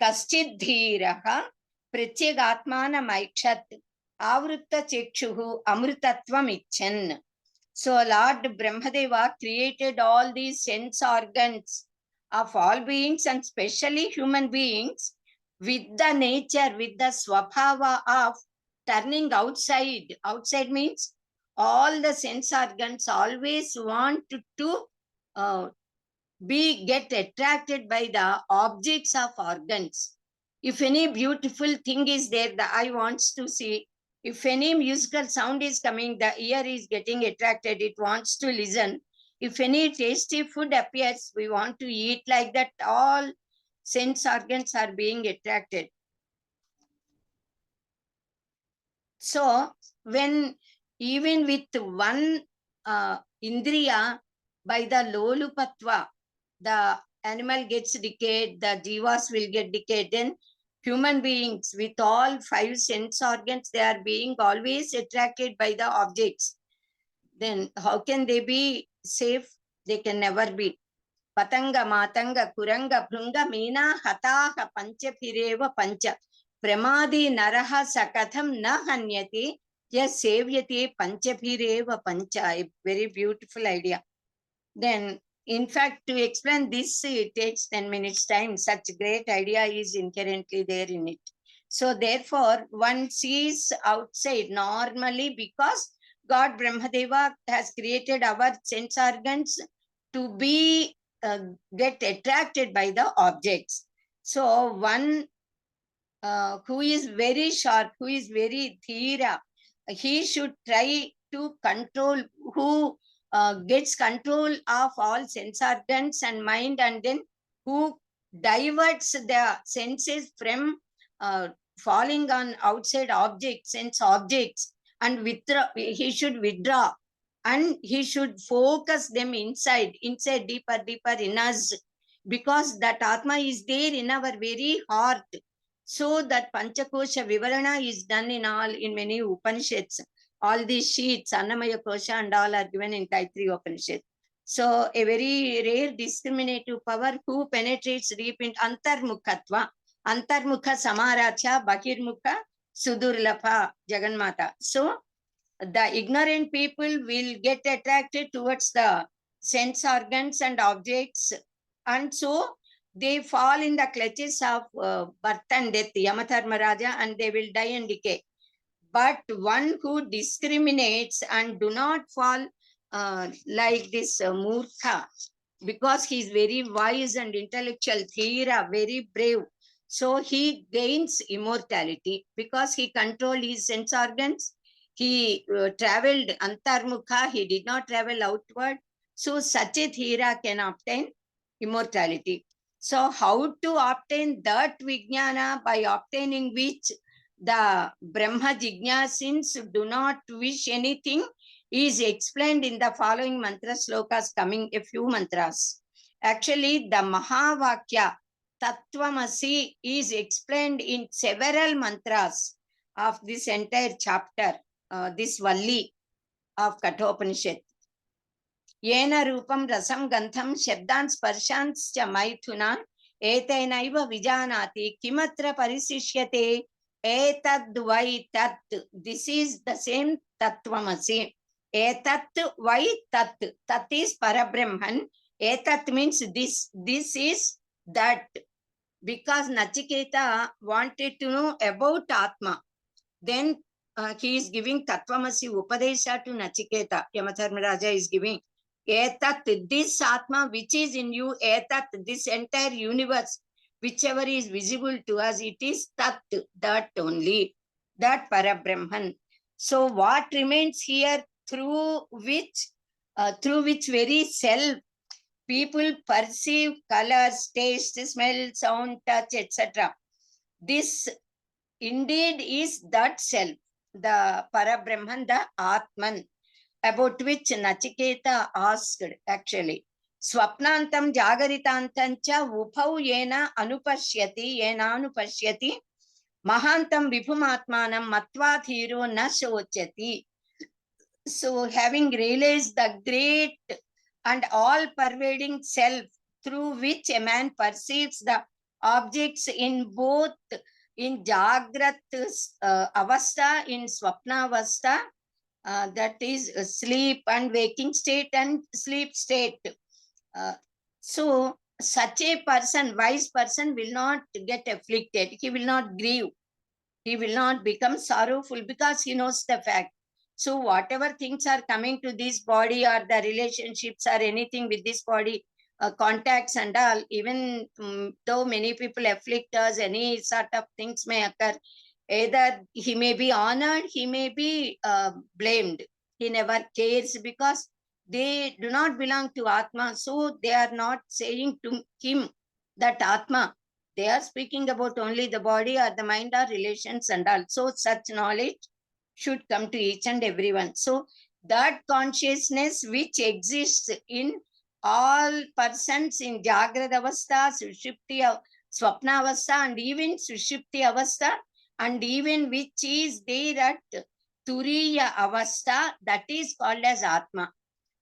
Speaker 4: kaschid dhiraha Pratyagatmanam Aikshat Avrutta Chekshuhu Amrutatvam Icchan. So Lord Brahmadeva created all these sense organs of all beings and especially human beings with the nature, with the swabhava of turning outside. Outside means all the sense organs always want to get attracted by the objects of organs. If any beautiful thing is there, the eye wants to see. If any musical sound is coming, the ear is getting attracted, it wants to listen. If any tasty food appears, we want to eat. Like that, all sense organs are being attracted. So when even with one indriya, by the lolupatva, the animal gets decayed, the jivas will get decayed. Then human beings with all 5 sense organs, they are being always attracted by the objects. Then how can they be safe? They can never be. Patanga, matanga, kuranga, prunga, meena, hataha, pancha, pireva, pancha. Pramadi naraha sakatham na hanyati, yes, savyati panchapireva pancha. A very beautiful idea. Then, in fact, to explain this, it takes 10 minutes time. Such great idea is inherently there in it. So therefore, one sees outside normally because God Brahmadeva has created our sense organs to be get attracted by the objects. So one who is very sharp, who is very thira, he should try to control, who gets control of all sense organs and mind, and then who diverts the senses from falling on outside objects, sense objects, and withdraw. He should withdraw and he should focus them inside, deeper, deeper in us, because that Atma is there in our very heart. So that Panchakosha Vivarana is done in many Upanishads. All these sheets, Annamaya Kosha and all are given in Gayatri Upanishad. So a very rare discriminative power who penetrates deep in Antarmukhatva, Antarmukha Samaracha, Bahirmukha Sudurlapha Jagannmata. So the ignorant people will get attracted towards the sense organs and objects, and so they fall in the clutches of birth and death, Yamatharmaraja, and they will die and decay. But one who discriminates and do not fall like this Murtha, because he is very wise and intellectual, Thira, very brave, so he gains immortality because he controlled his sense organs. He traveled Antarmukha, he did not travel outward. So such a Thira can obtain immortality. So how to obtain that Vijnana, by obtaining which the Brahma Jignasins do not wish anything, is explained in the following mantra slokas, coming a few mantras. Actually, the Mahavakya Tattvamasi is explained in several mantras of this entire chapter, this Valli of Kathopanishad. Yena rupam rasam gantham shabdan sparshanscha maithunan etenaiva vijanati kimatra parisishyate etad vai tat. This is the same Tattvamasi. Etat vai tat. Tat is Parabrahman. Etat means this. This is that. Because Nachiketa wanted to know about Atma, then he is giving Tattvamasi Upadesha to Nachiketa. Yamatharmaraja is giving Etat, this Atma which is in you, Etat, this entire universe, whichever is visible to us, it is Tat, that only, that Parabrahman. So what remains here, through which very self people perceive colors, taste, smell, sound, touch, etc. This indeed is that self, the Parabrahman, the Atman, about which Nachiketa asked actually. Swapnantam jagaritantancha upau yena anupashyati mahantam vibhumatmanam matva thiro na shochati. So having realized the great and all-pervading self through which a man perceives the objects in both In Jagrat Avastha, in Swapna Avastha, that is sleep and waking state and sleep state. So such a person, wise person, will not get afflicted. He will not grieve. He will not become sorrowful because he knows the fact. So whatever things are coming to this body, or the relationships or anything with this body, contacts and all, even though many people afflict us, any sort of things may occur. Either he may be honored, he may be blamed. He never cares because they do not belong to Atma. So they are not saying to him that Atma. They are speaking about only the body or the mind or relations and all. So such knowledge should come to each and everyone. So that consciousness which exists in all persons in Jagrada Avastha, Sushupti, Swapna Avastha, and even Sushupti Avastha, and even which is there at Turiya Avastha, that is called as Atma.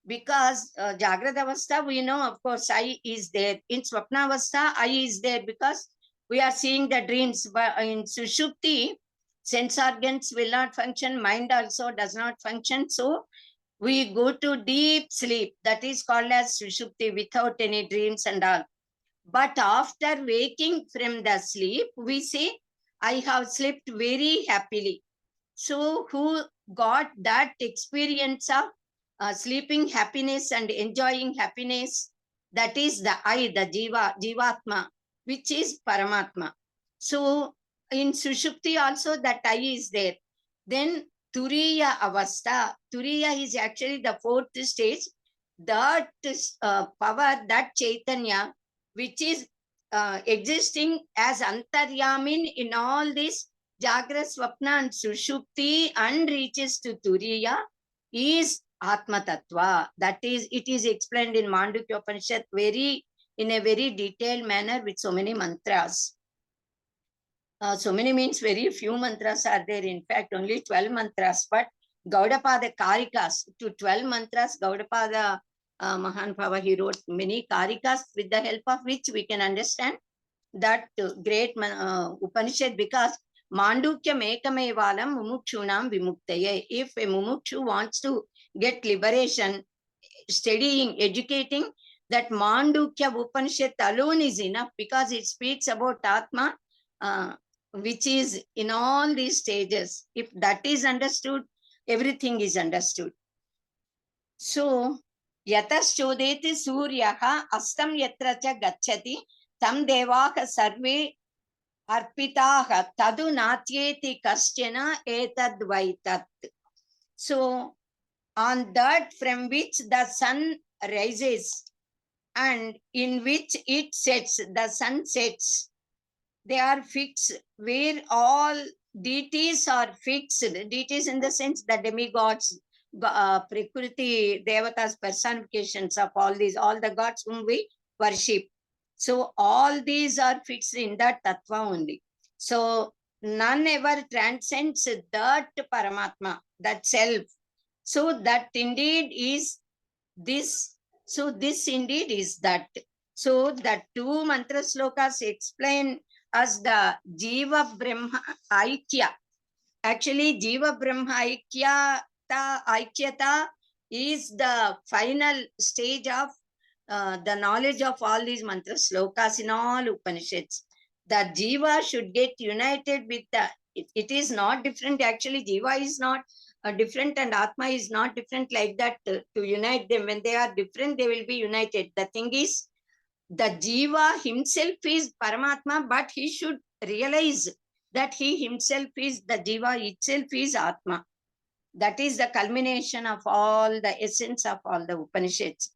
Speaker 4: Because Jagrada Avastha, we know, of course, I is there. In Swapna Avastha, I is there because we are seeing the dreams. But in Sushupti, sense organs will not function, mind also does not function. So we go to deep sleep. That is called as Sushupti, without any dreams and all. But after waking from the sleep, we say, I have slept very happily. So who got that experience of sleeping happiness and enjoying happiness? That is the I, the Jivatma, which is Paramatma. So in Sushupti also that I is there. Then Turiya Avastha. Turiya is actually the fourth stage. That power, that Chaitanya, which is existing as Antaryamin in all this Jagra, Swapna and Sushupti and reaches to Turiya, is Atma Tattva. That is, it is explained in Mandukya Upanishad in a very detailed manner with so many mantras. So many means very few mantras are there. In fact, only 12 mantras. But Gaudapada Karikas, to 12 mantras, Gaudapada Mahan Bhava, he wrote many Karikas with the help of which we can understand that great Upanishad, because Mandukyam Ekamevalam Mumukshunam Vimuktaye. If a Mumukshu wants to get liberation, studying, educating, that Mandukya Upanishad alone is enough, because it speaks about Atma, which is in all these stages. If that is understood, everything is understood. So, Yataschodeti Suryaha Astam Yatracha Gachati Tam Devaha Sarve Arpitaha Tadu Natyeti Kastyana Etad Vaitat. So, on that from which the sun rises and in which it sets, the sun sets, they are fixed, where all deities are fixed. Deities in the sense the demigods, Prakriti, Devatas, personifications of all these, all the gods whom we worship. So all these are fixed in that Tattva only. So none ever transcends that Paramatma, that self. So that indeed is this. So this indeed is that. So the two mantra slokas explain as the Jiva Brahma Aikya. Actually, Jiva Brahma Aikyata is the final stage of the knowledge of all these mantra slokas in all Upanishads. The Jiva should get united with the, it is not different. Actually, Jiva is not different and Atma is not different like that to unite them. When they are different, they will be united. The thing is, the Jiva himself is Paramatma, but he should realize that he himself is, the Jiva itself is Atma. That is the culmination of all the essence of all the Upanishads.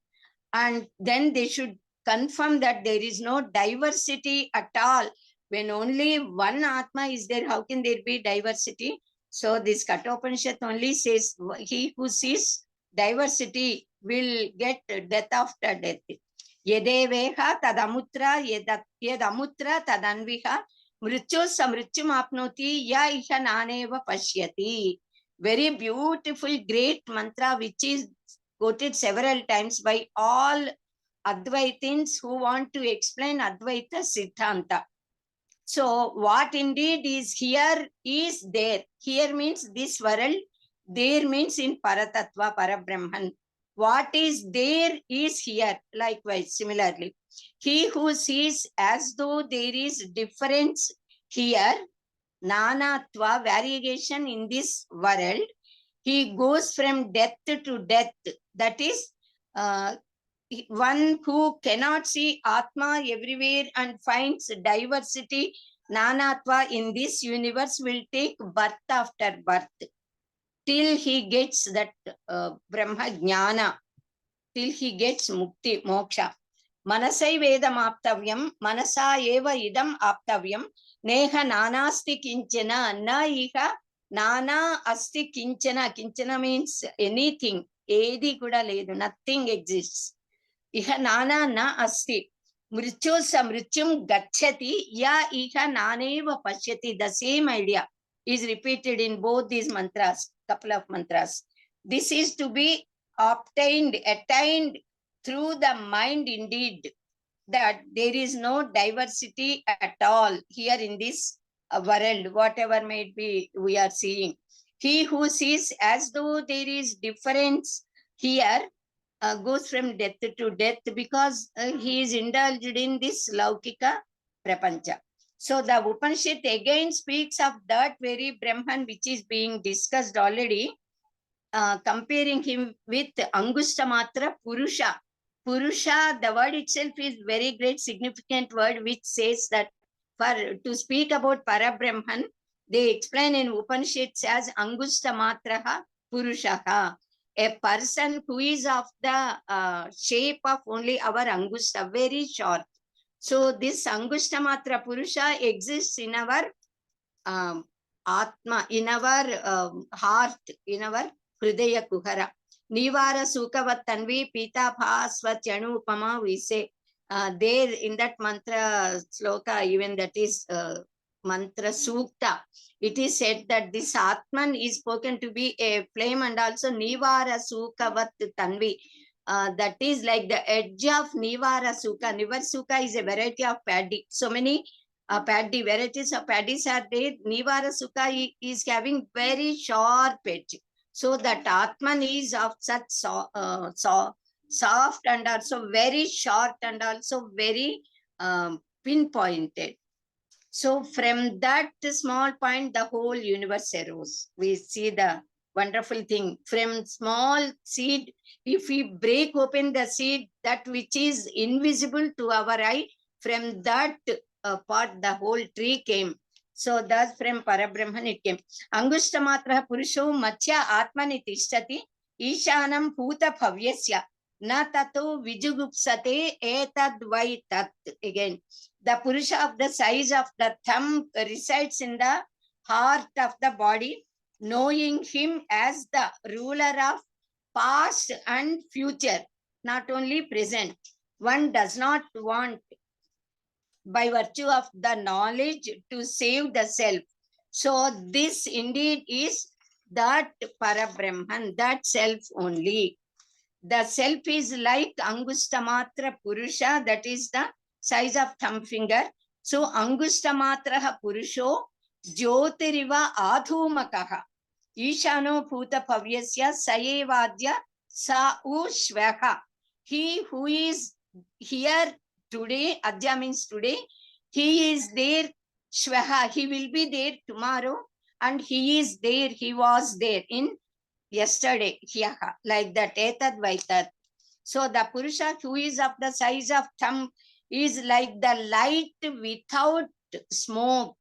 Speaker 4: And then they should confirm that there is no diversity at all. When only one Atma is there, how can there be diversity? So this Kathopanishad only says, he who sees diversity will get death after death. Yedeveha tadamutra yedamutra tadanviha mrityu samrityum apnoti ya iha naneva pashyati. Very beautiful, great mantra which is quoted several times by all Advaitins who want to explain Advaita Siddhanta. So what indeed is here is there. Here means this world, there means in Paratattva, Parabrahman. What is there is here. Likewise, similarly, he who sees as though there is difference here, nanatva, variegation in this world, he goes from death to death. That is, one who cannot see Atma everywhere and finds diversity, nanatva in this universe, will take birth after birth till he gets that Brahma Jnana, till he gets Mukti, Moksha. Manasai Vedam Aptavyam, Manasa Eva Idam Aptavyam, Neha Nanasti Kinchana, Na Iha Nana Asti Kinchana. Kinchana means anything. Edi kuda ledu, nothing exists. Iha Nana na Asti. Mrityu Samrityum Gachati, Ya Iha Naneva Pashyati. The same idea is repeated in both these mantras, couple of mantras. This is to be obtained, attained through the mind indeed, that there is no diversity at all here in this world, whatever may be we are seeing. He who sees as though there is difference here goes from death to death because he is indulged in this Laukika Prapancha. So the Upanishad again speaks of that very Brahman which is being discussed already, comparing him with Angustamatra Purusha. Purusha, the word itself is very great significant word which says that to speak about Parabrahman, they explain in Upanishads as Angustamatraha Purushaha, a person who is of the shape of only our Angusta, very short. So this Angustamatra Purusha exists in our Atma, in our heart, in our Hridaya Kuhara. Nivara Sukavat Tanvi Pita Bhasvat Yanupama, we say there in that mantra sloka, even that is mantra sukta, it is said that this Atman is spoken to be a flame and also Nivara Sukavat Tanvi. That is like the edge of Nivara Suka. Nivar Suka is a variety of paddy. So many paddy varieties of paddies are there. Nivara Suka is having very sharp edge. So that Atman is of such soft and also very short and also very pinpointed. So from that small point, the whole universe arose. We see the wonderful thing. From small seed, if we break open the seed, that which is invisible to our eye, from that part, the whole tree came. So thus from Parabrahman it came. Angustamatra Purusho Matsya Atmani Tishtati Ishanam Bhuta Bhavyasya Na Tato Vijugupsate Etad Vai Tat. Again, the Purusha of the size of the thumb resides in the heart of the body, knowing him as the ruler of past and future, not only present. One does not want, by virtue of the knowledge, to save the self. So this indeed is that Parabrahman, that self only. The self is like Angustamatra Purusha, that is the size of thumb finger. So Angustamatra Purusho Jyotiriva Adhumakaha Ishano Bhuta Bhavyasya Sayevadya Sa Ushvaha. He who is here today, Adya means today, he is there, Shvaha, he will be there tomorrow, and he is there, he was there in yesterday, Hyaha, like that, Etad Vaitat. So the Purusha who is of the size of thumb is like the light without smoke.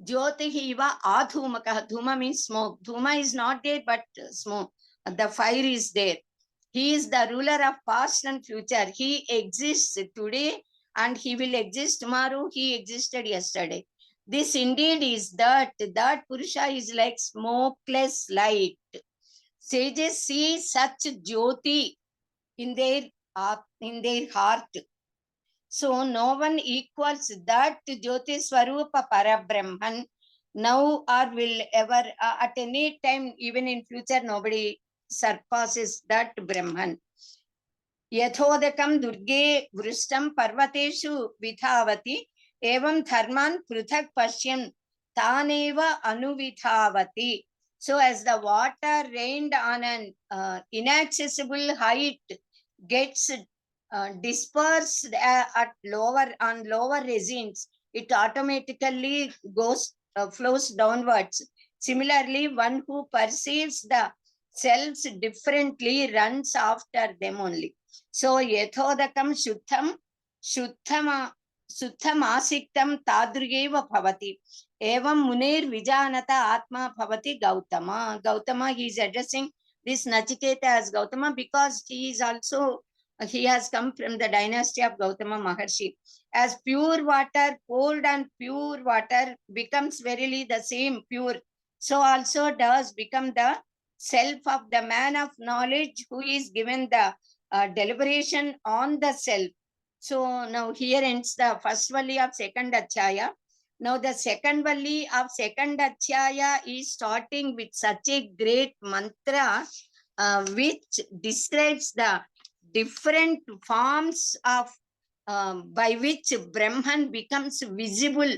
Speaker 4: Jyotihiva Adhumaka. Dhuma means smoke. Dhuma is not there, but smoke. The fire is there. He is the ruler of past and future. He exists today and he will exist tomorrow. He existed yesterday. This indeed is that. That Purusha is like smokeless light. Sages see such Jyoti in their heart. So no one equals that Jyoti Swarupa Parabrahman now or will ever, at any time, even in future, nobody surpasses that Brahman. Yathodakam Durge Vrishtam Parvateshu Vidhavati Evam dharman pruthak pashyam taneva anuvidhavati. So as the water rained on an inaccessible height gets dispersed at lower resins, it automatically flows downwards. Similarly, one who perceives the selves differently runs after them only. So yathodakam shuddham asiktam tadrugeva bhavati. Evam munir vijanata atma bhavati Gautama. Gautama, he is addressing this Nachiketa as Gautama because he has come from the dynasty of Gautama Maharshi. As pure water, cold and pure water becomes verily the same pure, so also does become the self of the man of knowledge who is given the deliberation on the self. So now here ends the first valli of second Adhyaya. Now the second valli of second Adhyaya is starting with such a great mantra which describes the different forms of by which Brahman becomes visible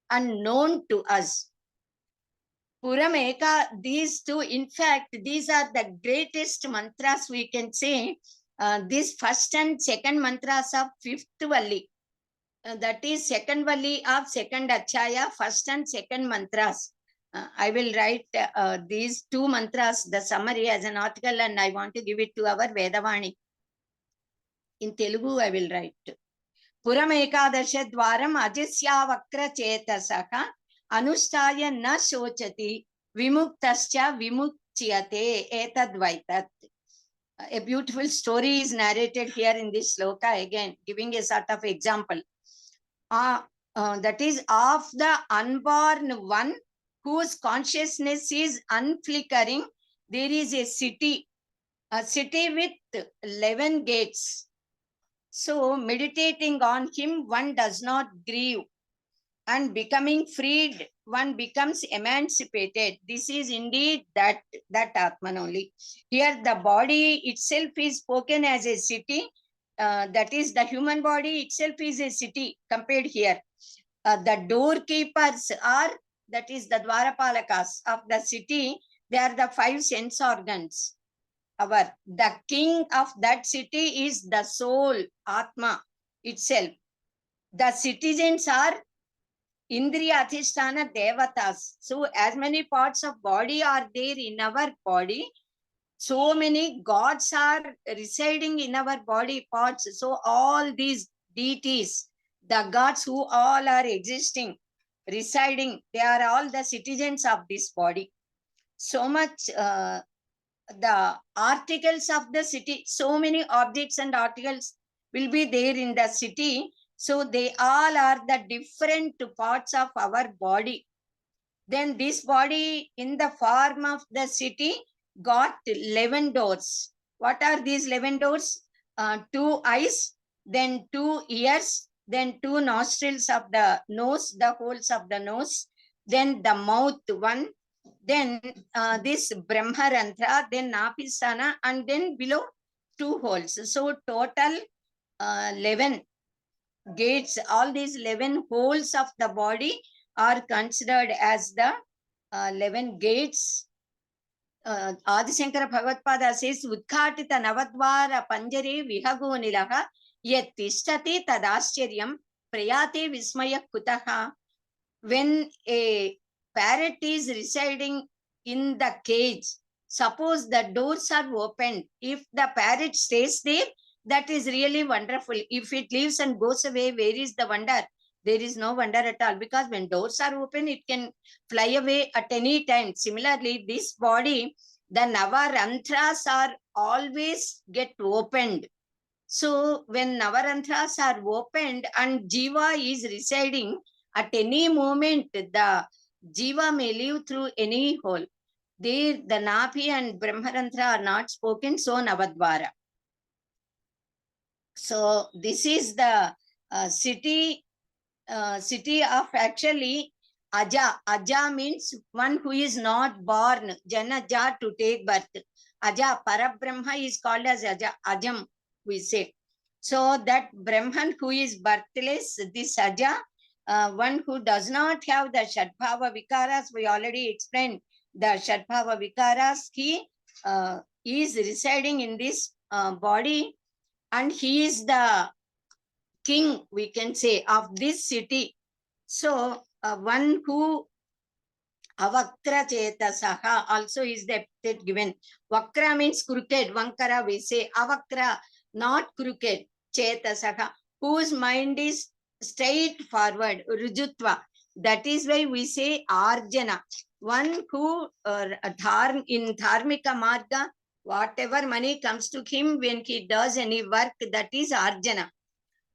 Speaker 4: and known to us. Purameka, these two, in fact, these are the greatest mantras we can say. This first and second mantras of fifth valli. That is second valli of second Adhyaya, first and second mantras. I will write these two mantras, the summary as an article, and I want to give it to our Vedavani. In Telugu, I will write. Puram ekadasha dwaram ajasya vakra chetasaka anustaya na shochati vimuktascha vimukchyate etadvaitat. A beautiful story is narrated here in this sloka, again giving a sort of example. That is of the unborn one whose consciousness is unflickering. There is a city with 11 gates. So meditating on him, one does not grieve, and becoming freed, one becomes emancipated. This is indeed that Atman only. Here the body itself is spoken as a city. That is, the human body itself is a city compared here. The doorkeepers are, that is the Dwarapalakas of the city, they are the 5 sense organs. The king of that city is the soul, Atma itself. The citizens are Indriya Adhisthana Devatas. So as many parts of body are there in our body, so many gods are residing in our body parts. So all these deities, the gods who all are existing, residing, they are all the citizens of this body. So much the articles of the city, so many objects and articles will be there in the city. So they all are the different parts of our body. Then this body in the form of the city got 11 doors. What are these 11 doors? 2 eyes, then 2 ears, then 2 nostrils of the nose, the holes of the nose, then the mouth one, then this Brahmarantra, then Napisthana, and then below 2 holes. So total 11 gates. All these 11 holes of the body are considered as the 11 gates. Adishankara Bhagavad-pada says, Udkhatita Navadvara Panjare Vihago Nilaha Yat Tishtati Tadaschyaryam Prayate Vismaya Kutaha. When a parrot is residing in the cage, suppose the doors are opened, if the parrot stays there, that is really wonderful. If it leaves and goes away, where is the wonder? There is no wonder at all, because when doors are open, it can fly away at any time. Similarly, this body, the Navarantras are always get opened. So when Navarantras are opened and Jiva is residing, at any moment, the Jiva may live through any hole. There, the Napi and Brahmarantra are not spoken, so Navadvara. So this is the city of actually Aja. Aja means one who is not born. Janaja, to take birth. Aja, Parabrahma is called as Aja, Ajam, we say. So that Brahman who is birthless, this Aja, one who does not have the Shadbhava Vikaras, we already explained the Shadbhava Vikaras, he is residing in this body, and he is the king, we can say, of this city. So one who Avakra Chetasaha also is the epithet given. Vakra means crooked, Vankara we say. Avakra, not crooked, Chetasaha, whose mind is straightforward, Rujutva. That is why we say Arjana. One who in Dharmika Marga, whatever money comes to him when he does any work, that is Arjana.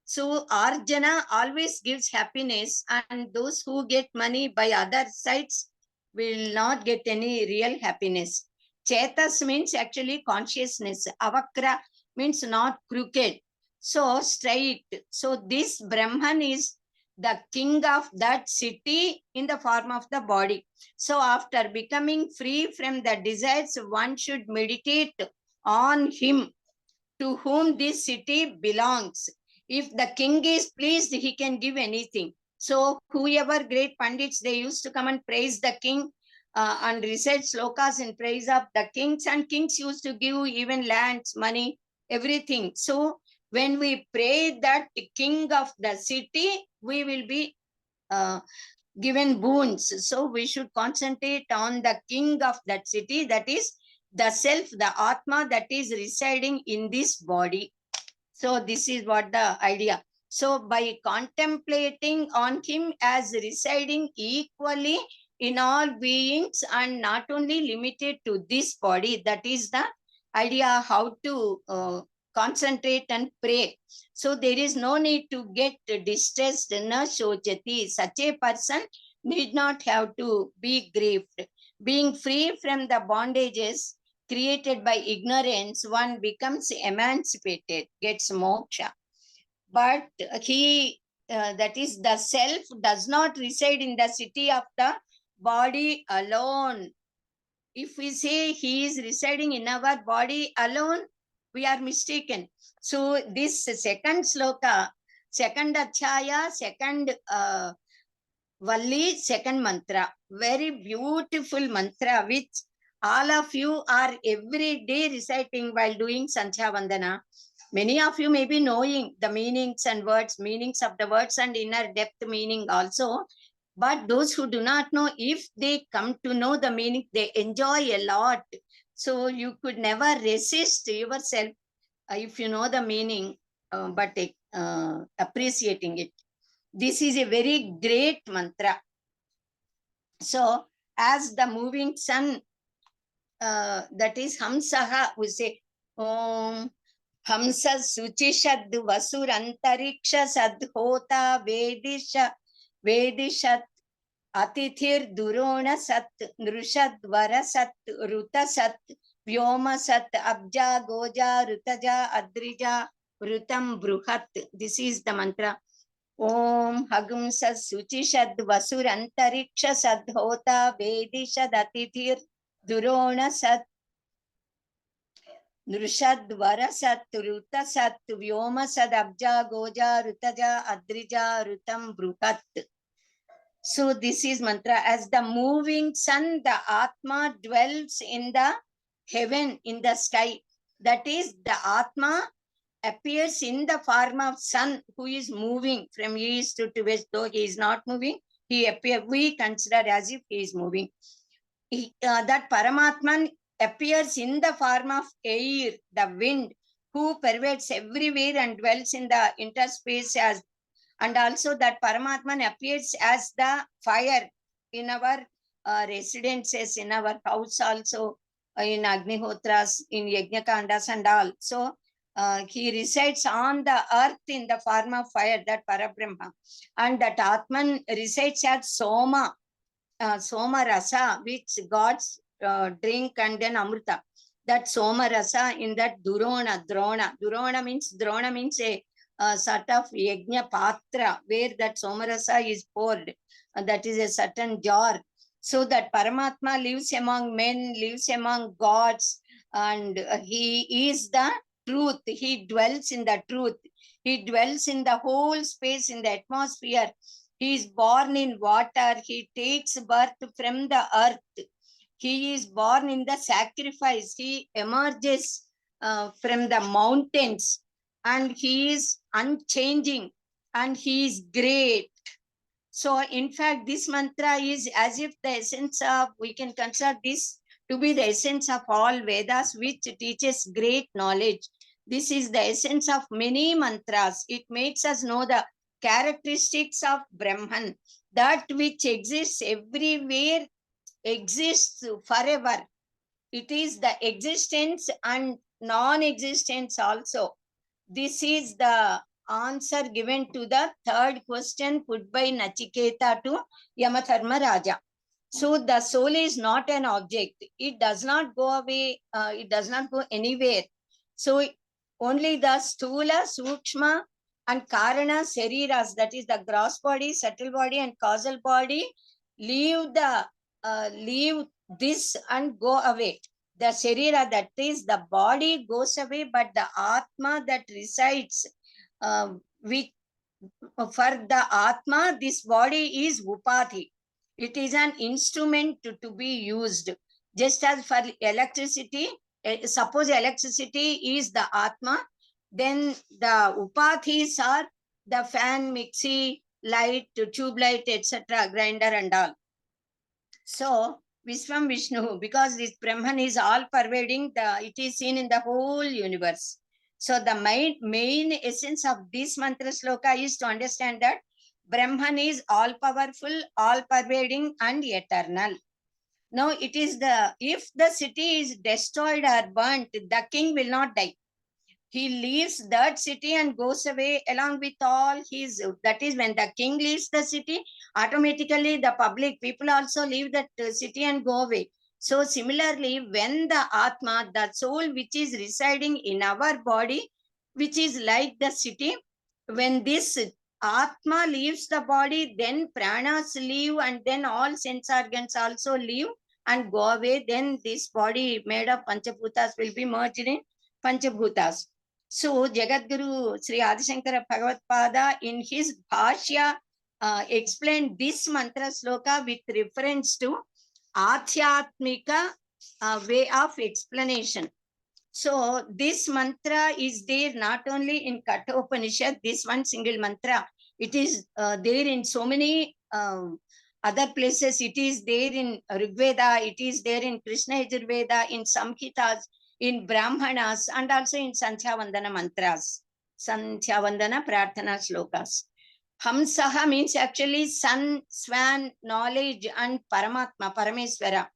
Speaker 4: So Arjana always gives happiness, and those who get money by other sides will not get any real happiness. Chetas means actually consciousness. Avakra means not crooked. So straight. So this Brahman is the king of that city in the form of the body. So after becoming free from the desires, one should meditate on him to whom this city belongs. If the king is pleased, he can give anything. So whoever great pandits, they used to come and praise the king and recite slokas in praise of the kings, and kings used to give even lands, money, everything. So when we pray that king of the city, we will be given boons. So we should concentrate on the king of that city, that is the self, the Atma that is residing in this body. So this is what the idea. So by contemplating on him as residing equally in all beings and not only limited to this body, that is the idea how to concentrate and pray. So there is no need to get distressed, na shochati. Such a person need not have to be grieved. Being free from the bondages created by ignorance, one becomes emancipated, gets moksha. But he, that is the self, does not reside in the city of the body alone. If we say he is residing in our body alone, we are mistaken. So this second sloka, second achaya, second Valli, second mantra, very beautiful mantra, which all of you are every day reciting while doing Sanchya Vandana. Many of you may be knowing the meanings and words, meanings of the words and inner depth meaning also. But those who do not know, if they come to know the meaning, they enjoy a lot. So you could never resist yourself if you know the meaning, but appreciating it. This is a very great mantra. So as the moving sun, that is Hamsaha, we say, Om Hamsa Suchishad Vasur Antariksha Sadhota Vedishat Atithir Durona Sat Nrushad Varasat Ruta Sat Vyoma Sat Abja Goja Rutaja Adrija Rutam Bruhat. This is the mantra. Om Hagum Sat Suchishad Vasur Antariksha Sadhota Vedishad Atithir Durona Sat Nrushad Varasat Ruta Sat Vyoma Sad Abja Goja Rutaja Adrija Rutam Bruhat. So this is mantra. As the moving sun, the Atma dwells in the heaven, in the sky. That is, the Atma appears in the form of sun who is moving from east to west. Though he is not moving, he appears, we consider as if he is moving. That Paramatman appears in the form of air, the wind, who pervades everywhere and dwells in the interspace as. And also that Paramatman appears as the fire in our residences, in our house also, in Agnihotras, in Yajnakandas and all. So he resides on the earth in the form of fire, that Parabrahma. And that Atman resides as Soma, Soma Rasa, which gods drink, and then Amrita. That Soma Rasa in that Durona, Drona. Drona means a sort of yajna patra where that somarasa is poured. That is a certain jar. So that Paramatma lives among men, lives among gods, and he is the truth. He dwells in the truth. He dwells in the whole space, in the atmosphere. He is born in water. He takes birth from the earth. He is born in the sacrifice. He emerges from the mountains, and he is unchanging, and he is great. So in fact, this mantra is as if the essence of, we can consider this to be the essence of all Vedas, which teaches great knowledge. This is the essence of many mantras. It makes us know the characteristics of Brahman, that which exists everywhere, exists forever. It is the existence and non-existence also. This is the answer given to the third question put by Nachiketa to Yamadharma Raja. So the soul is not an object. It does not go away. It does not go anywhere. So only the Stula, Sukshma and Karana Sariras, that is the gross body, subtle body and causal body, leave this and go away. The Sharira, that is the body, goes away, but the Atma that resides, which for the Atma, this body is Upadhi. It is an instrument to be used. Just as for electricity, suppose electricity is the Atma, then the Upadhis are the fan, mixie, light, tube light, etc., grinder and all. So Vishwam Vishnu, because this Brahman is all pervading, it is seen in the whole universe. So the main essence of this mantra sloka is to understand that Brahman is all powerful, all pervading and eternal. Now it is if the city is destroyed or burnt, the king will not die. He leaves that city and goes away along with all his, that is when the king leaves the city, automatically the public people also leave that city and go away. So similarly, when the Atma, the soul which is residing in our body, which is like the city, when this Atma leaves the body, then pranas leave and then all sense organs also leave and go away. Then this body made of Panchabhutas will be merged in Panchabhutas. So Jagadguru Sri Adishankara Bhagavad-pada in his Bhashya explained this mantra sloka with reference to Adhyatmika way of explanation. So this mantra is there not only in Kathopanishad, this one single mantra. It is there in so many other places. It is there in Rigveda, it is there in Krishna Yajurveda, in Samhitas, in Brahmanas, and also in Santhya Vandana mantras, Santhya Vandana Prarthana slokas. Hamsaha means actually sun, swan, knowledge, and Paramatma, Parameswara.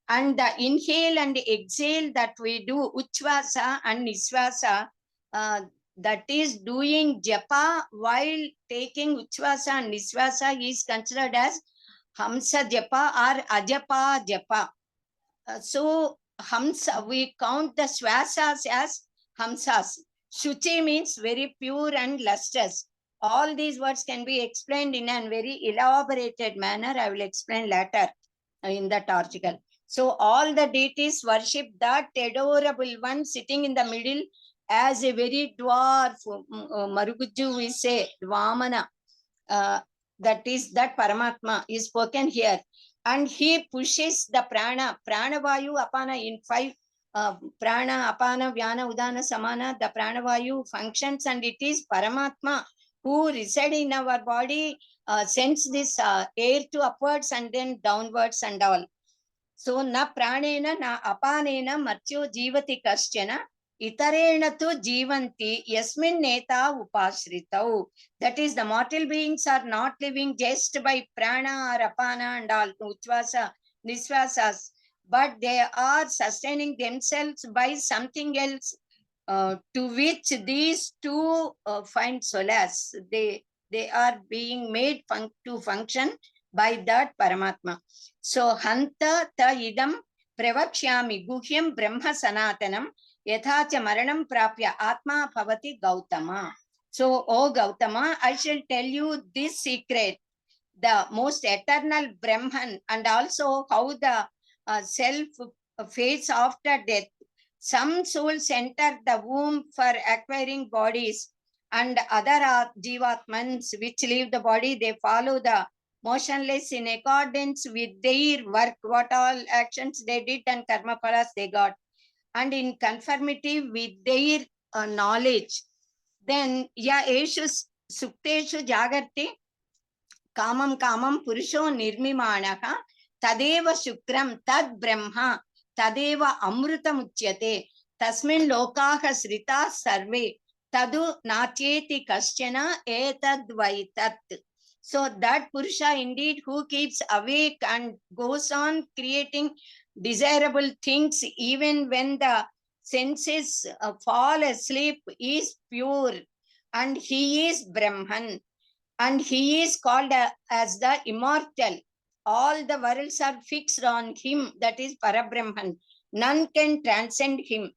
Speaker 4: And the inhale and exhale that we do, Uchvasa and Nisvasa, that is doing japa while taking Uchvasa and Nisvasa is considered as Hamsa japa or Ajapa japa. So Hamsa, we count the Swasas as Hamsas. Shuchi means very pure and lustrous. All these words can be explained in a very elaborated manner. I will explain later in that article. So all the deities worship that adorable one sitting in the middle as a very dwarf, Maruguju we say, Dvamana. That is, that Paramatma is spoken here. And he pushes the prana, pranavayu, apana in 5, prana, apana, vyana, udana, samana, the pranavayu functions, and it is Paramatma who reside in our body, sends this air to upwards and then downwards and all. So na pranena na apanena martyo jivati kaschana itarena tu jivanti yasmin neta upashritau. That is, the mortal beings are not living just by prana or apana and all uchvasa, nisvasas, but they are sustaining themselves by something else, to which these two find solace. They are being made to function by that Paramatma. So hanta ta idam pravakshami guhyam brahma sanatanam yathacha maranam prapya atma bhavati Gautama. So, O Gautama, I shall tell you this secret, the most eternal Brahman, and also how the self fades after death. Some souls enter the womb for acquiring bodies, and other jivatmans which leave the body, they follow the motionless in accordance with their work, what all actions they did and karma phalas they got, and in conformity with their knowledge. Then ya eshu sukteshu jagarti kamam kamam purusho nirmimanaha tadeva shukram tad brahma tadeva amrutam uchyate tasmin lokaha srita sarve tadu natyeti kaschana etad vaitat. So that Purusha indeed who keeps awake and goes on creating desirable things even when the senses fall asleep is pure, and he is Brahman, and he is called as the immortal. All the worlds are fixed on him, that is Parabrahman. None can transcend him.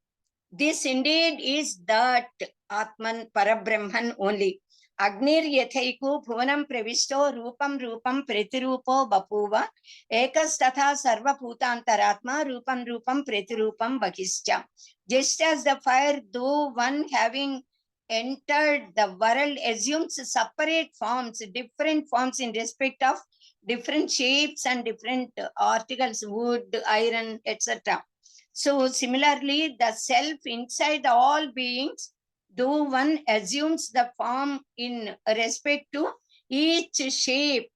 Speaker 4: This indeed is that Atman Parabrahman only. Agnir yathaiku bhuvanam pravishto rupam rupam pretirupo bapuva ekas tatha sarva bhutantaratma rupam rupam pretirupam bakhischa. Just as the fire, though one having entered the world, assumes separate forms, different forms in respect of different shapes and different articles, wood, iron, etc. So similarly, the self inside all beings, though one assumes the form in respect to each shape,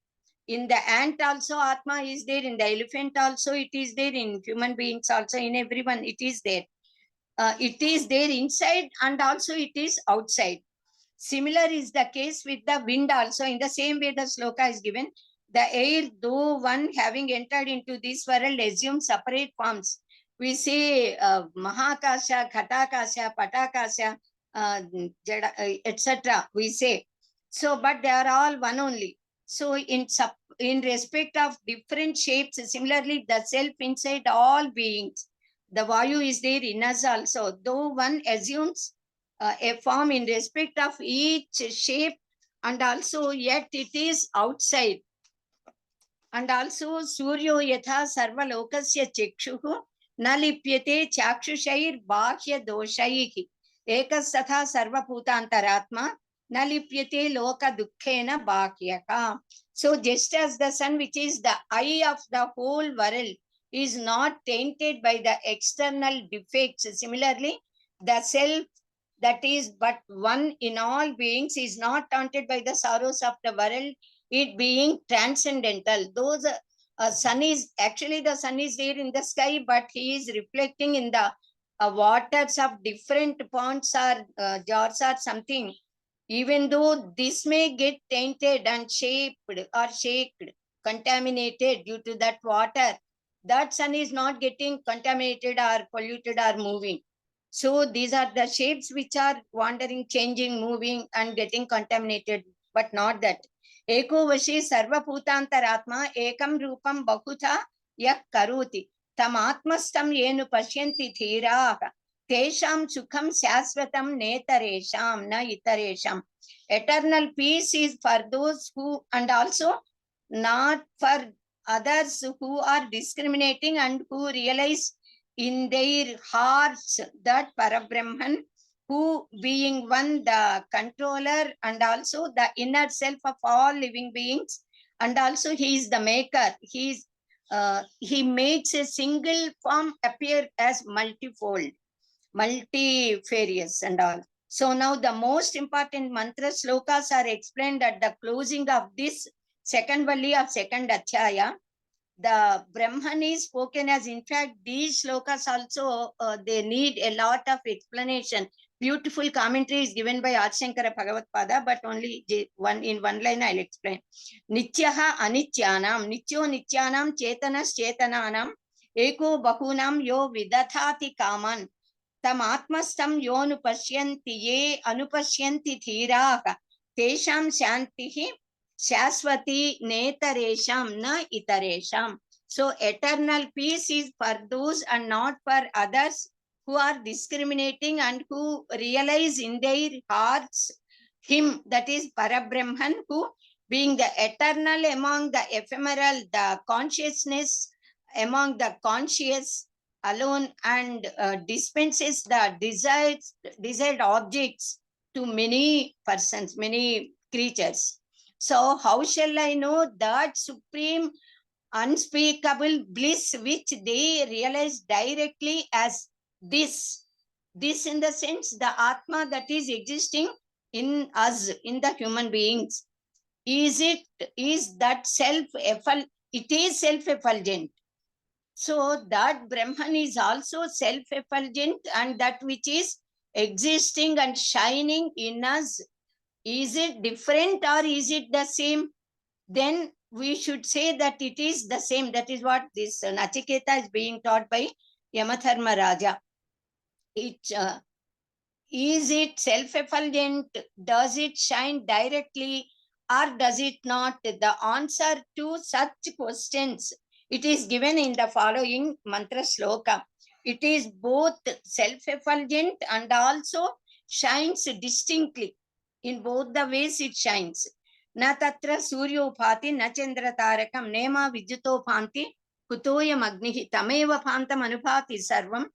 Speaker 4: in the ant also Atma is there, in the elephant also it is there, in human beings also, in everyone it is there. It is there inside and also it is outside. Similar is the case with the wind also. In the same way the sloka is given, the air, though one having entered into this world assumes separate forms. We say Mahakasha, Ghatakasha, Patakasha, etc. We say. So, but they are all one only. So, in respect of different shapes, similarly, the self inside all beings, the Vayu is there in us also. Though one assumes a form in respect of each shape, and also yet it is outside. And also Suryo yatha sarva lokasya chekshuhu na lipyate chakshushair bahya doshaihi ekas tatha sarva bhutantaratma na lipyate loka dukkhena bahyaka. So just as the sun, which is the eye of the whole world, is not tainted by the external defects, similarly the self that is but one in all beings is not tainted by the sorrows of the world, it being transcendental. Those sun is actually, the sun is there in the sky, but he is reflecting in the waters of different ponds or jars or something. Even though this may get tainted and shaped or shaked, contaminated due to that water, that sun is not getting contaminated or polluted or moving. So these are the shapes which are wandering, changing, moving and getting contaminated, but not that. Eko vashi sarva bhutantaratma ekam rupam bahutha yak karoti tam atmastam yenu pashyanti dhiraha tesham sukham shasvatam netaresham na itaresham. Eternal peace is for those who, and also not for others who are discriminating and who realize in their hearts that Parabrahman, who being one, the controller and also the inner self of all living beings, and also he is the maker. He makes a single form appear as multifold, multifarious and all. So now the most important mantra slokas are explained at the closing of this second valley of second Adhyaya. The Brahman is spoken as, in fact, these slokas also, they need a lot of explanation. Beautiful commentary is given by Adshankara Bhagavatpada, but only in one line I'll explain. Nityaha anityanam, nityo nityanam chetanas chetananam, eko bahunam yo vidathati kaman, tam atmastam yo anupashyanti ye anupashyanti dhiraha, tesham shantihi Shaswati netaresham na itaresham. So eternal peace is for those and not for others who are discriminating and who realize in their hearts him, that is Parabrahman, who being the eternal among the ephemeral, the consciousness among the conscious alone, and dispenses the desired objects to many persons, many creatures. So how shall I know that supreme unspeakable bliss which they realize directly as this? This in the sense the Atma that is existing in us, in the human beings. Is that it is self-effulgent. So that Brahman is also self-effulgent, and that which is existing and shining in us, is it different or is it the same? Then we should say that it is the same. That is what this Nachiketa is being taught by Yamadharma Raja. Is it self-effulgent? Does it shine directly or does it not? The answer to such questions, it is given in the following mantra sloka. It is both self-effulgent and also shines distinctly. In both the ways it shines. Na tatra suryopati na chandra tarakam nema vidyutophanti kutoyam agnihi tameva phantam anupati sarvam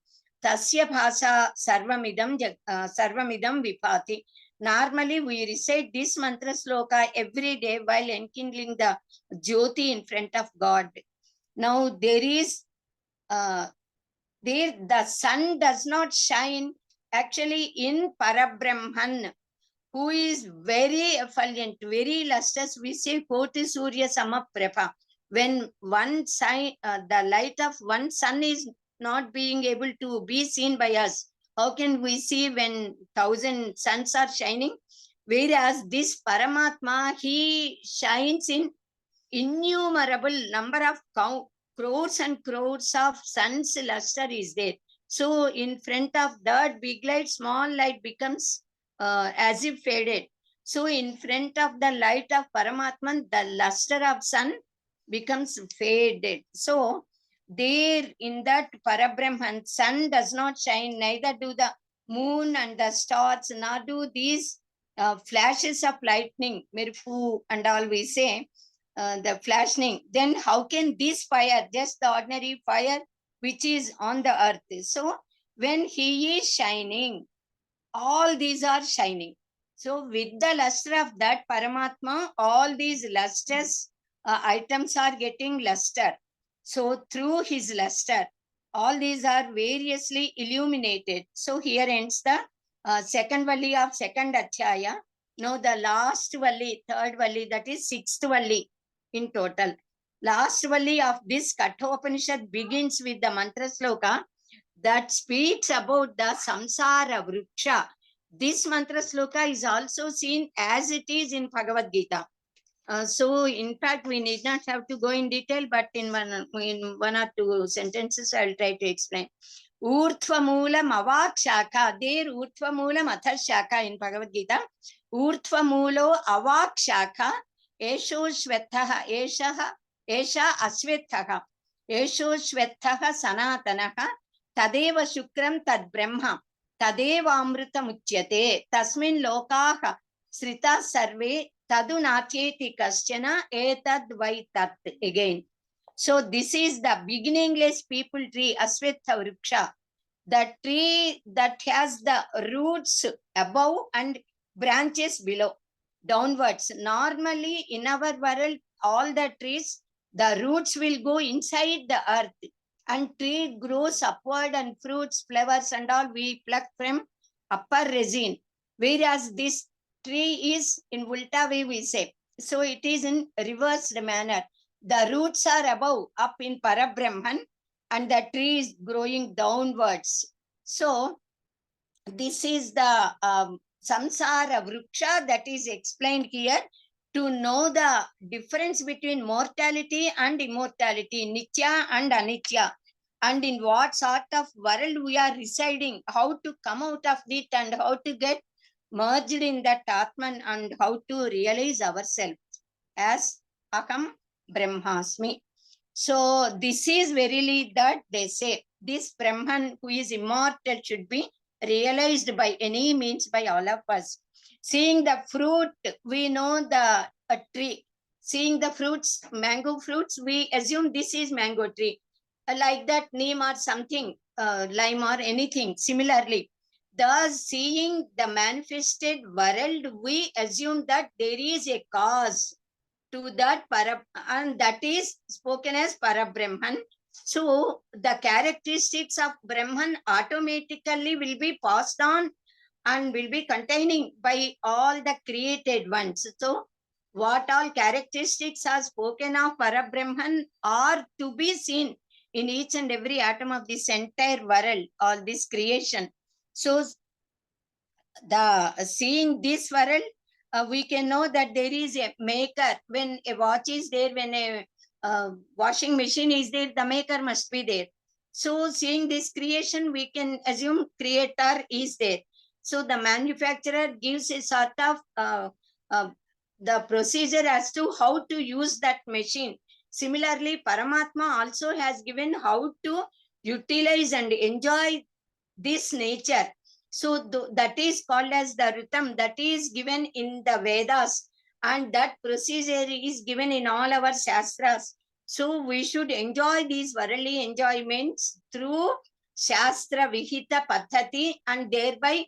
Speaker 4: tasya bhasa sarvamidam vipati. Normally we recite this mantra sloka every day while enkindling the jyoti in front of God. Now the sun does not shine actually in Parabrahman, who is very effulgent, very lustrous. We say Koti Surya Samaprabha. When the light of one sun is not being able to be seen by us, how can we see when 1,000 suns are shining? Whereas this Paramatma, he shines in innumerable number of crores and crores of suns luster is there. So in front of that big light, small light becomes as if faded. So in front of the light of Paramatman, the luster of sun becomes faded. So there in that Parabrahman, sun does not shine, neither do the moon and the stars, nor do these flashes of lightning, mirfu and all we say, the flashing. Then how can this fire, just the ordinary fire which is on the earth? So when he is shining, all these are shining. So with the luster of that Paramatma, all these lustrous items are getting luster. So through his luster, all these are variously illuminated. So here ends the second valli of second Adhyaya. Now the last valli, third valli, that is sixth valli in total. Last valli of this Kathopanishad begins with the mantra sloka that speaks about the samsara vriksha. This mantra sloka is also seen as it is in Bhagavad Gita. So in fact, we need not have to go in detail, but in one or two sentences, I'll try to explain. Urtvamulam avak shaka. There Urtvamulam atha shaka in Bhagavad Gita. Urtvamulo avak shaka. Esho shvethaha. Esha asvethaha. Esho shvethaha sanatanaha. Tadeva shukram tad brahma. Tadeva amrita muchyate. Tasmin lokaha. Srita sarve. Tadu natyeti kaschana etad vai tat. Again. So this is the beginningless people tree, Asvetha Vriksha. The tree that has the roots above and branches below, downwards. Normally in our world, all the trees, the roots will go inside the earth and tree grows upward and fruits, flowers and all we pluck from upper resin. Whereas this tree is in Ulta way we say. So it is in reversed manner. The roots are above, up in Parabrahman, and the tree is growing downwards. So this is the samsara vriksha that is explained here to know the difference between mortality and immortality, nitya and anitya, and in what sort of world we are residing, how to come out of it and how to get merged in that Atman and how to realize ourselves as Aham Brahmasmi. So this is verily that they say this Brahman who is immortal should be realized by any means by all of us. Seeing the fruit, we know a tree. Seeing the fruits, mango fruits, we assume this is mango tree. Like that, neem or something, lime or anything. Similarly, thus seeing the manifested world, we assume that there is a cause to that and that is spoken as Parabrahman. So the characteristics of Brahman automatically will be passed on and will be containing by all the created ones. So what all characteristics are spoken of Parabrahman are to be seen in each and every atom of this entire world or this creation. So the seeing this world, we can know that there is a maker. When a watch is there, when a washing machine is there, the maker must be there. So seeing this creation, we can assume creator is there. So the manufacturer gives a sort of the procedure as to how to use that machine. Similarly, Paramatma also has given how to utilize and enjoy this nature. So that is called as the Ritam, that is given in the Vedas, and that procedure is given in all our Shastras. So we should enjoy these worldly enjoyments through Shastra Vihita Pathati, and thereby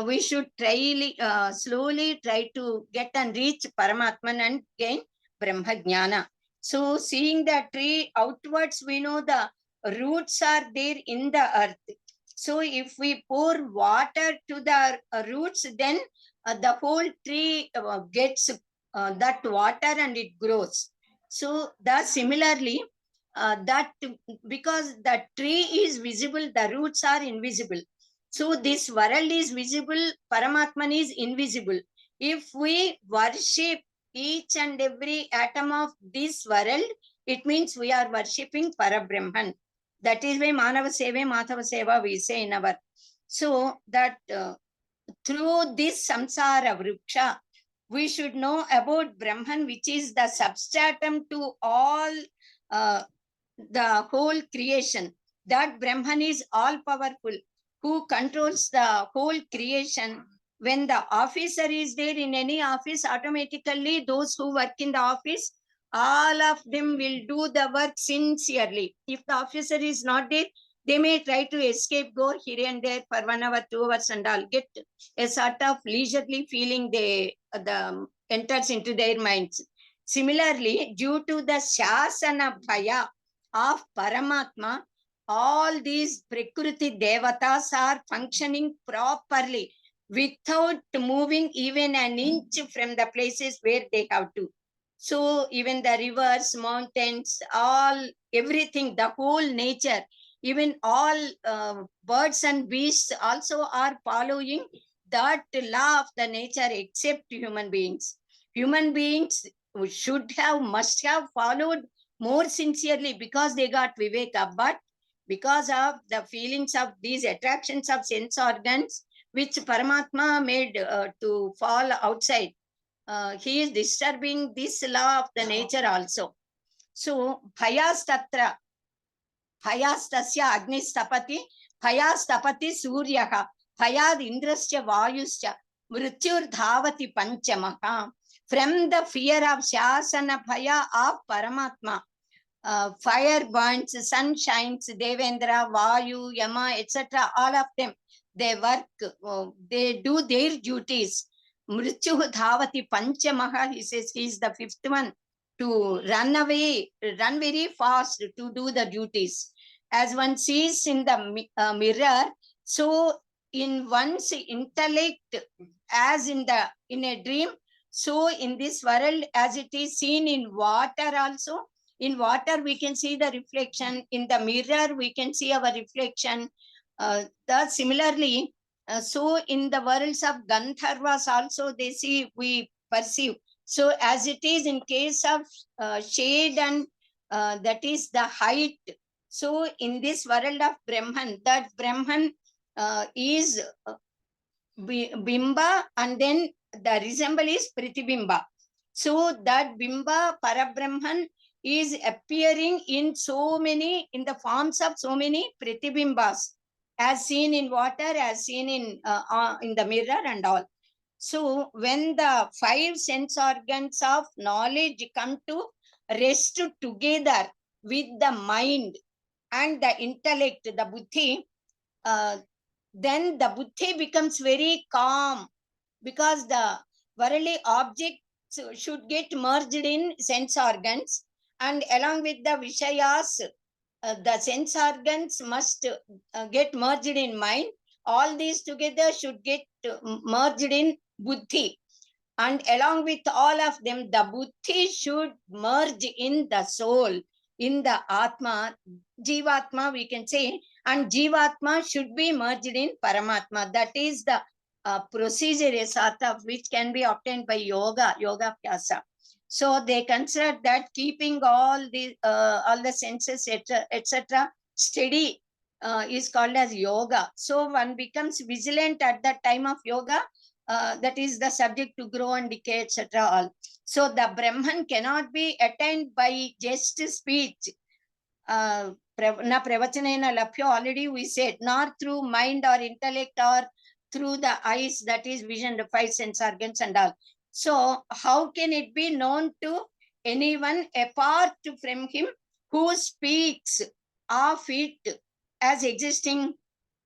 Speaker 4: we should slowly try to get and reach Paramatman and gain Brahma Jnana. So seeing the tree outwards, we know the roots are there in the earth. So if we pour water to the roots, then the whole tree gets that water and it grows. So similarly, that because the tree is visible, the roots are invisible. So this world is visible, Paramatman is invisible. If we worship each and every atom of this world, it means we are worshipping Parabrahman. That is why Manava Seva, Madhava Seva we say in our. So that through this samsara vriksha, we should know about Brahman, which is the substratum to all the whole creation. That Brahman is all powerful, who controls the whole creation. When the officer is there in any office, automatically those who work in the office, all of them will do the work sincerely. If the officer is not there, they may try to escape, go here and there for 1 hour, 2 hours and all, get a sort of leisurely feeling the enters into their minds. Similarly, due to the Shasana Bhaya of Paramatma, all these Prakriti Devatas are functioning properly without moving even an inch from the places where they have to. So even the rivers, mountains, all, everything, the whole nature, even all birds and beasts also are following that law of the nature except human beings. Human beings must have followed more sincerely because they got viveka, but because of the feelings of these attractions of sense organs, which Paramatma made to fall outside, he is disturbing this law of the nature also. So bhayastatra, bhayastasya agnistapati, bhayastapati suryaha, bhayad indrasya vayusya, mrityur dhavati panchamaha. From the fear of Shasana Bhaya of Paramatma, fire burns, sun shines, Devendra, Vayu, Yama, etc. All of them, they work, they do their duties. Mrityu Dhavati Panchamaha, he says he is the fifth one to run away, run very fast to do the duties. As one sees in the mirror, so in one's intellect, as in a dream, so in this world, as it is seen in water also, in water we can see the reflection, in the mirror we can see our reflection. Similarly, so in the worlds of Gandharvas also they see, we perceive. So as it is in case of shade and that is the height. So in this world of Brahman, that Brahman is Bimba, and then the resemble is Pritibimba. So that Bimba, Parabrahman, is appearing in the forms of so many Pritibimbas, as seen in water, as seen in the mirror and all. So when the 5 sense organs of knowledge come to rest together with the mind and the intellect, the buddhi, then the buddhi becomes very calm, because the worldly objects should get merged in sense organs, and along with the vishayas, the sense organs must get merged in mind. All these together should get merged in buddhi. And along with all of them, the buddhi should merge in the soul, in the atma, jivatma we can say, and jivatma should be merged in paramatma. That is the procedure, a sort of, which can be obtained by yoga pyasa. So they consider that keeping all the senses, etc., steady is called as yoga. So one becomes vigilant at that time of yoga. That is the subject to grow and decay, etc. All. So the Brahman cannot be attained by just speech. Na pravachanena labhyo, already we said, not through mind or intellect or through the eyes, that is vision, the five sense organs and all. So how can it be known to anyone apart from him who speaks of it as existing?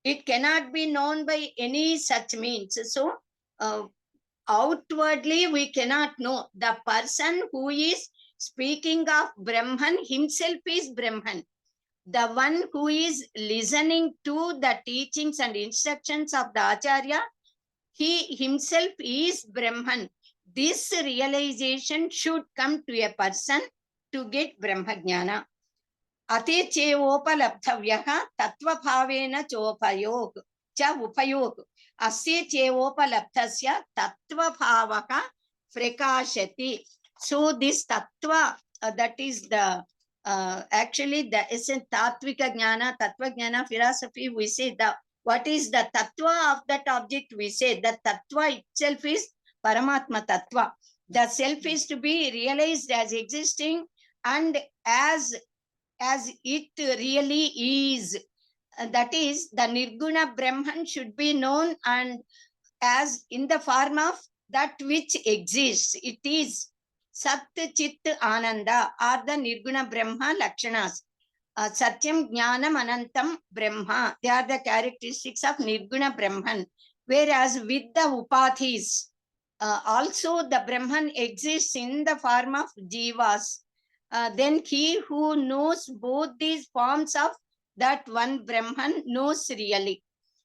Speaker 4: It cannot be known by any such means. So outwardly we cannot know. The person who is speaking of Brahman himself is Brahman. The one who is listening to the teachings and instructions of the Acharya, he himself is Brahman. This realization should come to a person to get Brahmajnana. Ati chevopalabdhavyah tatvabhavena chopayog cha upayog. Asya chevopalabdhasya tatvabhavaka prakashati. So this tattva, that is the actually the essence, tattvika jnana, tattva jnana philosophy, we say the what is the tattva of that object, we say the tattva itself is Paramatma tattva. The self is to be realized as existing and as it really is. That is, the Nirguna Brahman should be known and as in the form of that which exists. It is Sat Chit Ananda are the Nirguna Brahma Lakshanas. Satyam Jnanam Anantam Brahma, they are the characteristics of Nirguna Brahman. Whereas with the Upadhis, also the Brahman exists in the form of Jivas. Then he who knows both these forms of that one Brahman knows really.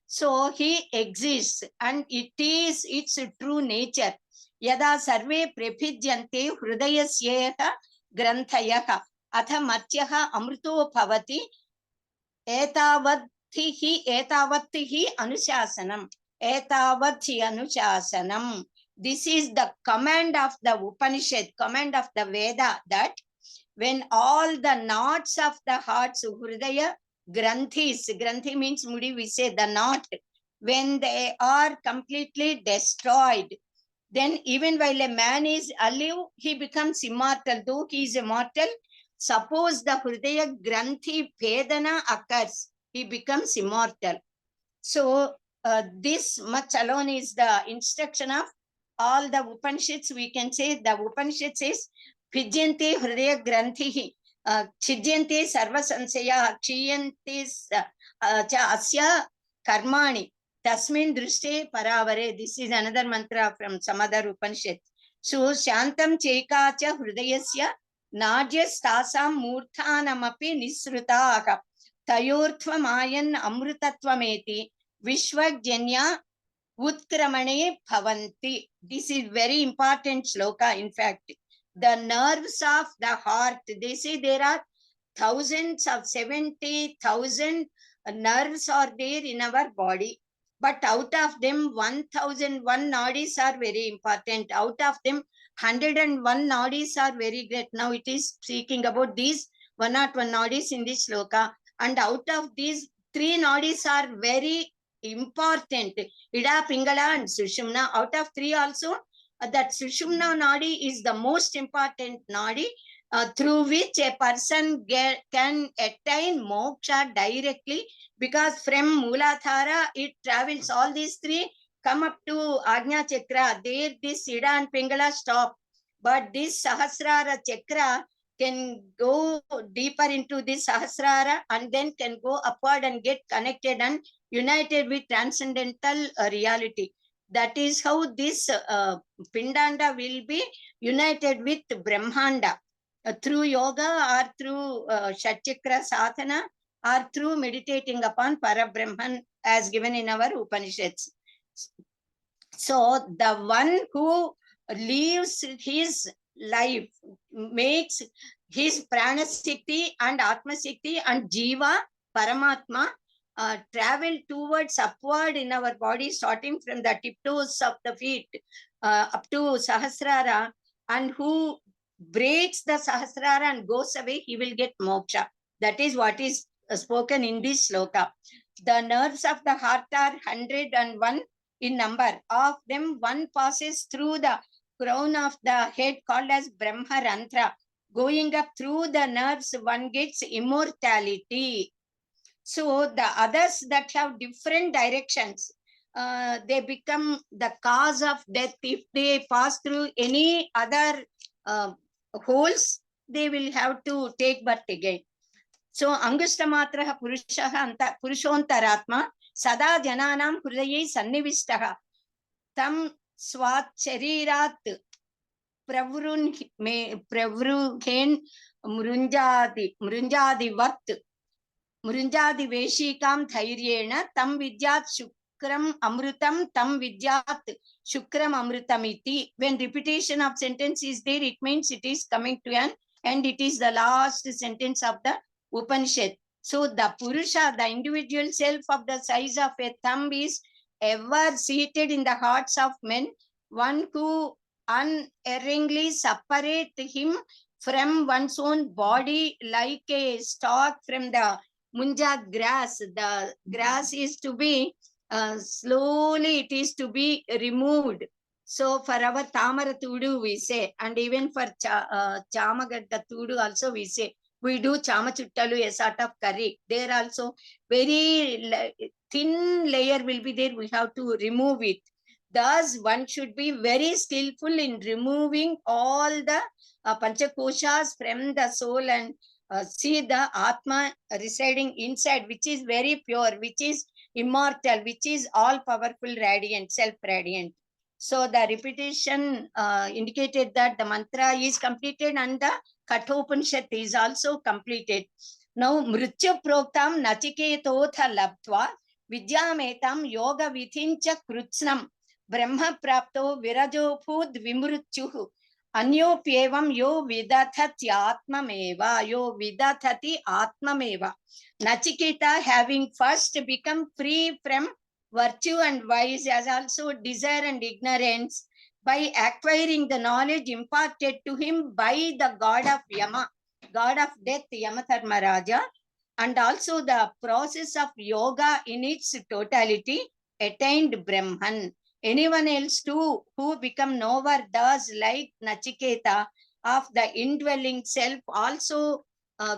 Speaker 4: So he exists and it is its true nature. Yada sarve prabhijyante hrudayasyeha granthayaha atha matyaha amruto bhavati etavadhi anushasanam. Etavadhi anushasanam. This is the command of the Upanishad, command of the Veda, that when all the knots of the hearts, Hridaya, Granthi means mudi, we say the knot, when they are completely destroyed, then even while a man is alive, he becomes immortal. Though he is immortal, suppose the Hridaya Granthi Vedana occurs, he becomes immortal. So this much alone is the instruction of all the Upanishads. We can say the Upanishad says, Pijyante Hridaya Granthihi, Chijyante Sarva Sansaya, Chiyante cha Asya Karmani, Tasmin Drishte Paravare. This is another mantra from some other Upanishad. So, Shantam Chekacha Hridayasya, Nadyas Tasam Murthanamapi Nisrutaha, Tayorthva Mayan Amrutatvameti, Vishwajanya Utkramane Bhavanti. This is very important shloka. In fact, the nerves of the heart, they say there are thousands of 70,000 nerves are there in our body. But out of them, 1001 nadis are very important. Out of them, 101 nadis are very great. Now it is speaking about these 101 nadis in this shloka. And out of these, 3 nadis are very important. Ida, Pingala and Sushumna. Out of 3 also, that Sushumna Nadi is the most important Nadi through which a person can attain moksha directly, because from Mooladhara it travels, all these 3 come up to Ajna Chakra. There this Ida and Pingala stop. But this Sahasrara Chakra can go deeper into the Sahasrara and then can go upward and get connected and united with transcendental reality. That is how this Pindanda will be united with Brahmanda through yoga or through Shatchakra sadhana or through meditating upon Parabrahman as given in our Upanishads. So the one who lives his life, makes his Pranasikti and Atmasikti and Jiva, Paramatma, travel towards upward in our body, starting from the tiptoes of the feet up to Sahasrara, and who breaks the Sahasrara and goes away, he will get moksha. That is what is spoken in this sloka. The nerves of the heart are 101 in number. Of them, one passes through the crown of the head called as Brahma Rantra. Going up through the nerves, one gets immortality. So the others that have different directions, they become the cause of death. If they pass through any other holes, they will have to take birth again. So Angushtamatra Purushaha Anta Purushontaratma Sada Jananam Hridayai Sannivistaha Tam Swat Sharirat Pravruhen Murunjadi Veshikam Thairyena Tam Vidyat Shukram Amrutam Tam Vidyat Shukram Amrutamiti. When repetition of sentence is there, it means it is coming to an end. It is the last sentence of the Upanishad. So the Purusha, the individual self of the size of a thumb, is ever seated in the hearts of men, one who unerringly separate him from one's own body like a stalk from the munja grass. The grass is to be slowly, it is to be removed. So for our Tamara Tudu we say, and even for Chamagadda Tudu also we say, we do Chamachuttalu, a sort of curry. There also very thin layer will be there, we have to remove it. Thus, one should be very skillful in removing all the Panchakoshas from the soul and see the Atma residing inside, which is very pure, which is immortal, which is all powerful, radiant, self-radiant. So the repetition indicated that the mantra is completed and the Kathopanishad is also completed. Now, Mrityu Proktam Nachiketotha Labdva Vidyametam Yoga Vithincha Krutsnam Brahma Prapto Virajopud Vimrutyuhu Anyopyevam Yo Vidathati Atmameva Yo Vidathati Atmameva. Nachiketa, having first become free from virtue and vice, as also desire and ignorance, by acquiring the knowledge imparted to him by the god of Yama, god of death, Yamatharmaraja, and also the process of yoga in its totality, attained Brahman. Anyone else too who become knower thus like Nachiketa of the indwelling self also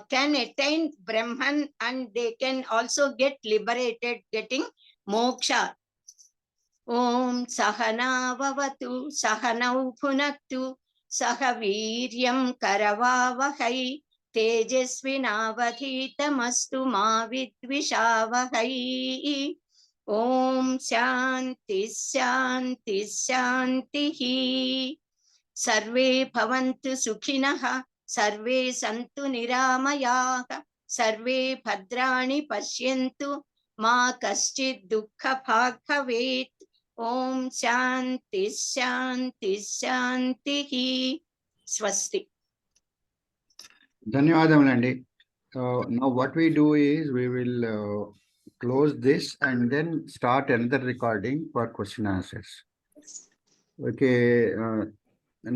Speaker 4: can attain Brahman, and they can also get liberated, getting moksha. Om Sahana Vavatu Sahanau Punaktu Sahaviryam Karavavahai Tejasvinavadhitamastu Ma Vidvishavahai. Om Shanti Shanti Shanti. Sarve Bhavantu Sukhinaha Sarve Santu Niramayaha Sarve Bhadrani Pashyantu Ma Kaschid Dukkha Bhagavet. Om Shanti Shanti Shanti. Swasti.
Speaker 1: ధన్యవాదములండి. Now what we do is we will close this and then start another recording for question answers. Okay,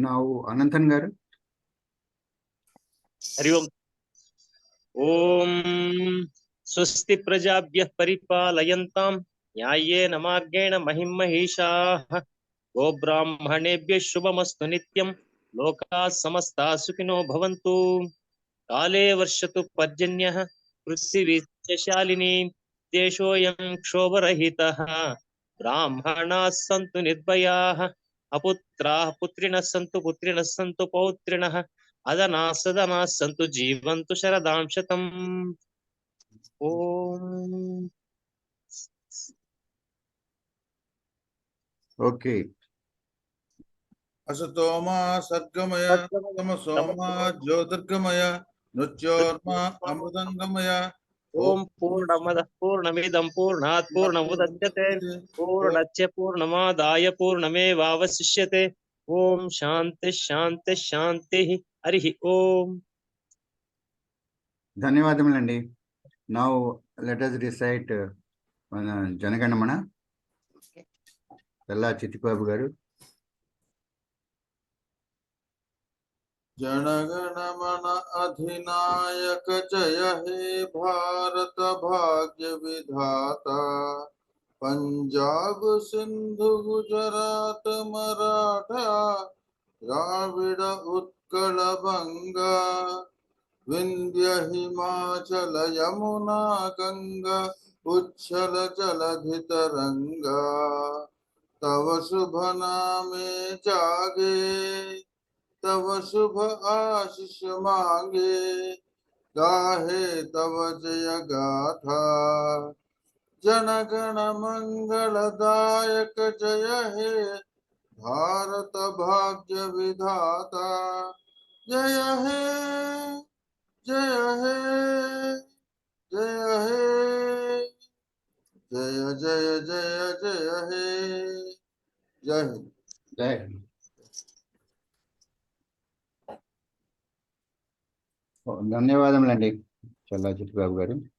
Speaker 1: now Ananthan garu.
Speaker 5: Hari ओम. ओम स्वस्ति प्रजाभ्यः परिपालयन्तां न्याय्येन मार्गेण महिमहीषाः गोब्राह्मणेभ्यः शुभमस्तु नित्यं लोकाः समस्ताः सुखिनो भवन्तु. काले वर्षतु पर्जन्यः पृथिवी शालिनी देशोऽयं क्षोभरहितः ब्राह्मणाः सन्तु निर्भयाः अपुत्राः पुत्रिणः सन्तु पौत्रिणः అదనా సదనా సంతు జీవంతు శరదాం శతం. ఓం.
Speaker 1: ఓకే.
Speaker 2: असतोमा सद्गमय तमसोमा ज्योतिर्गमय मृत्योर्मा अमृतंगमय.
Speaker 5: ఓం పూర్ణమద పూర్ణమిదం పూర్ణాత్ పూర్ణముదచ్యతే పూర్ణస్య పూర్ణమాదాయ పూర్ణమేవావశిష్యతే. ఓం శాంతి శాంతి శాంతి. హరి ఓం.
Speaker 1: ధన్యవాదములండి. నౌ లెట్ us recite మన జనగణమన. తెల్లా చిట్టిబాబు గారు.
Speaker 2: जनगणमन अधिनायक जय हे भारत भाग्य विधाता. पंजाब सिंधु गुजरात मराठा द्राविड़ उत्कल बंगा विंध्य हिमाचल यमुना गंगा उच्छल जलधि तरंगा. तव शुभ नामे जागे तव शुभ आशीष मांगे गाहे तव जय गाथा. जनगण मंगलदायक जय हे भारत भाग्य विधाता. जय हे जय हे जय हे जय जय जय जय हे. जय हिंद.
Speaker 1: జై. ధన్యవాదములండి చల్లా చిట్టిబాబు గారు.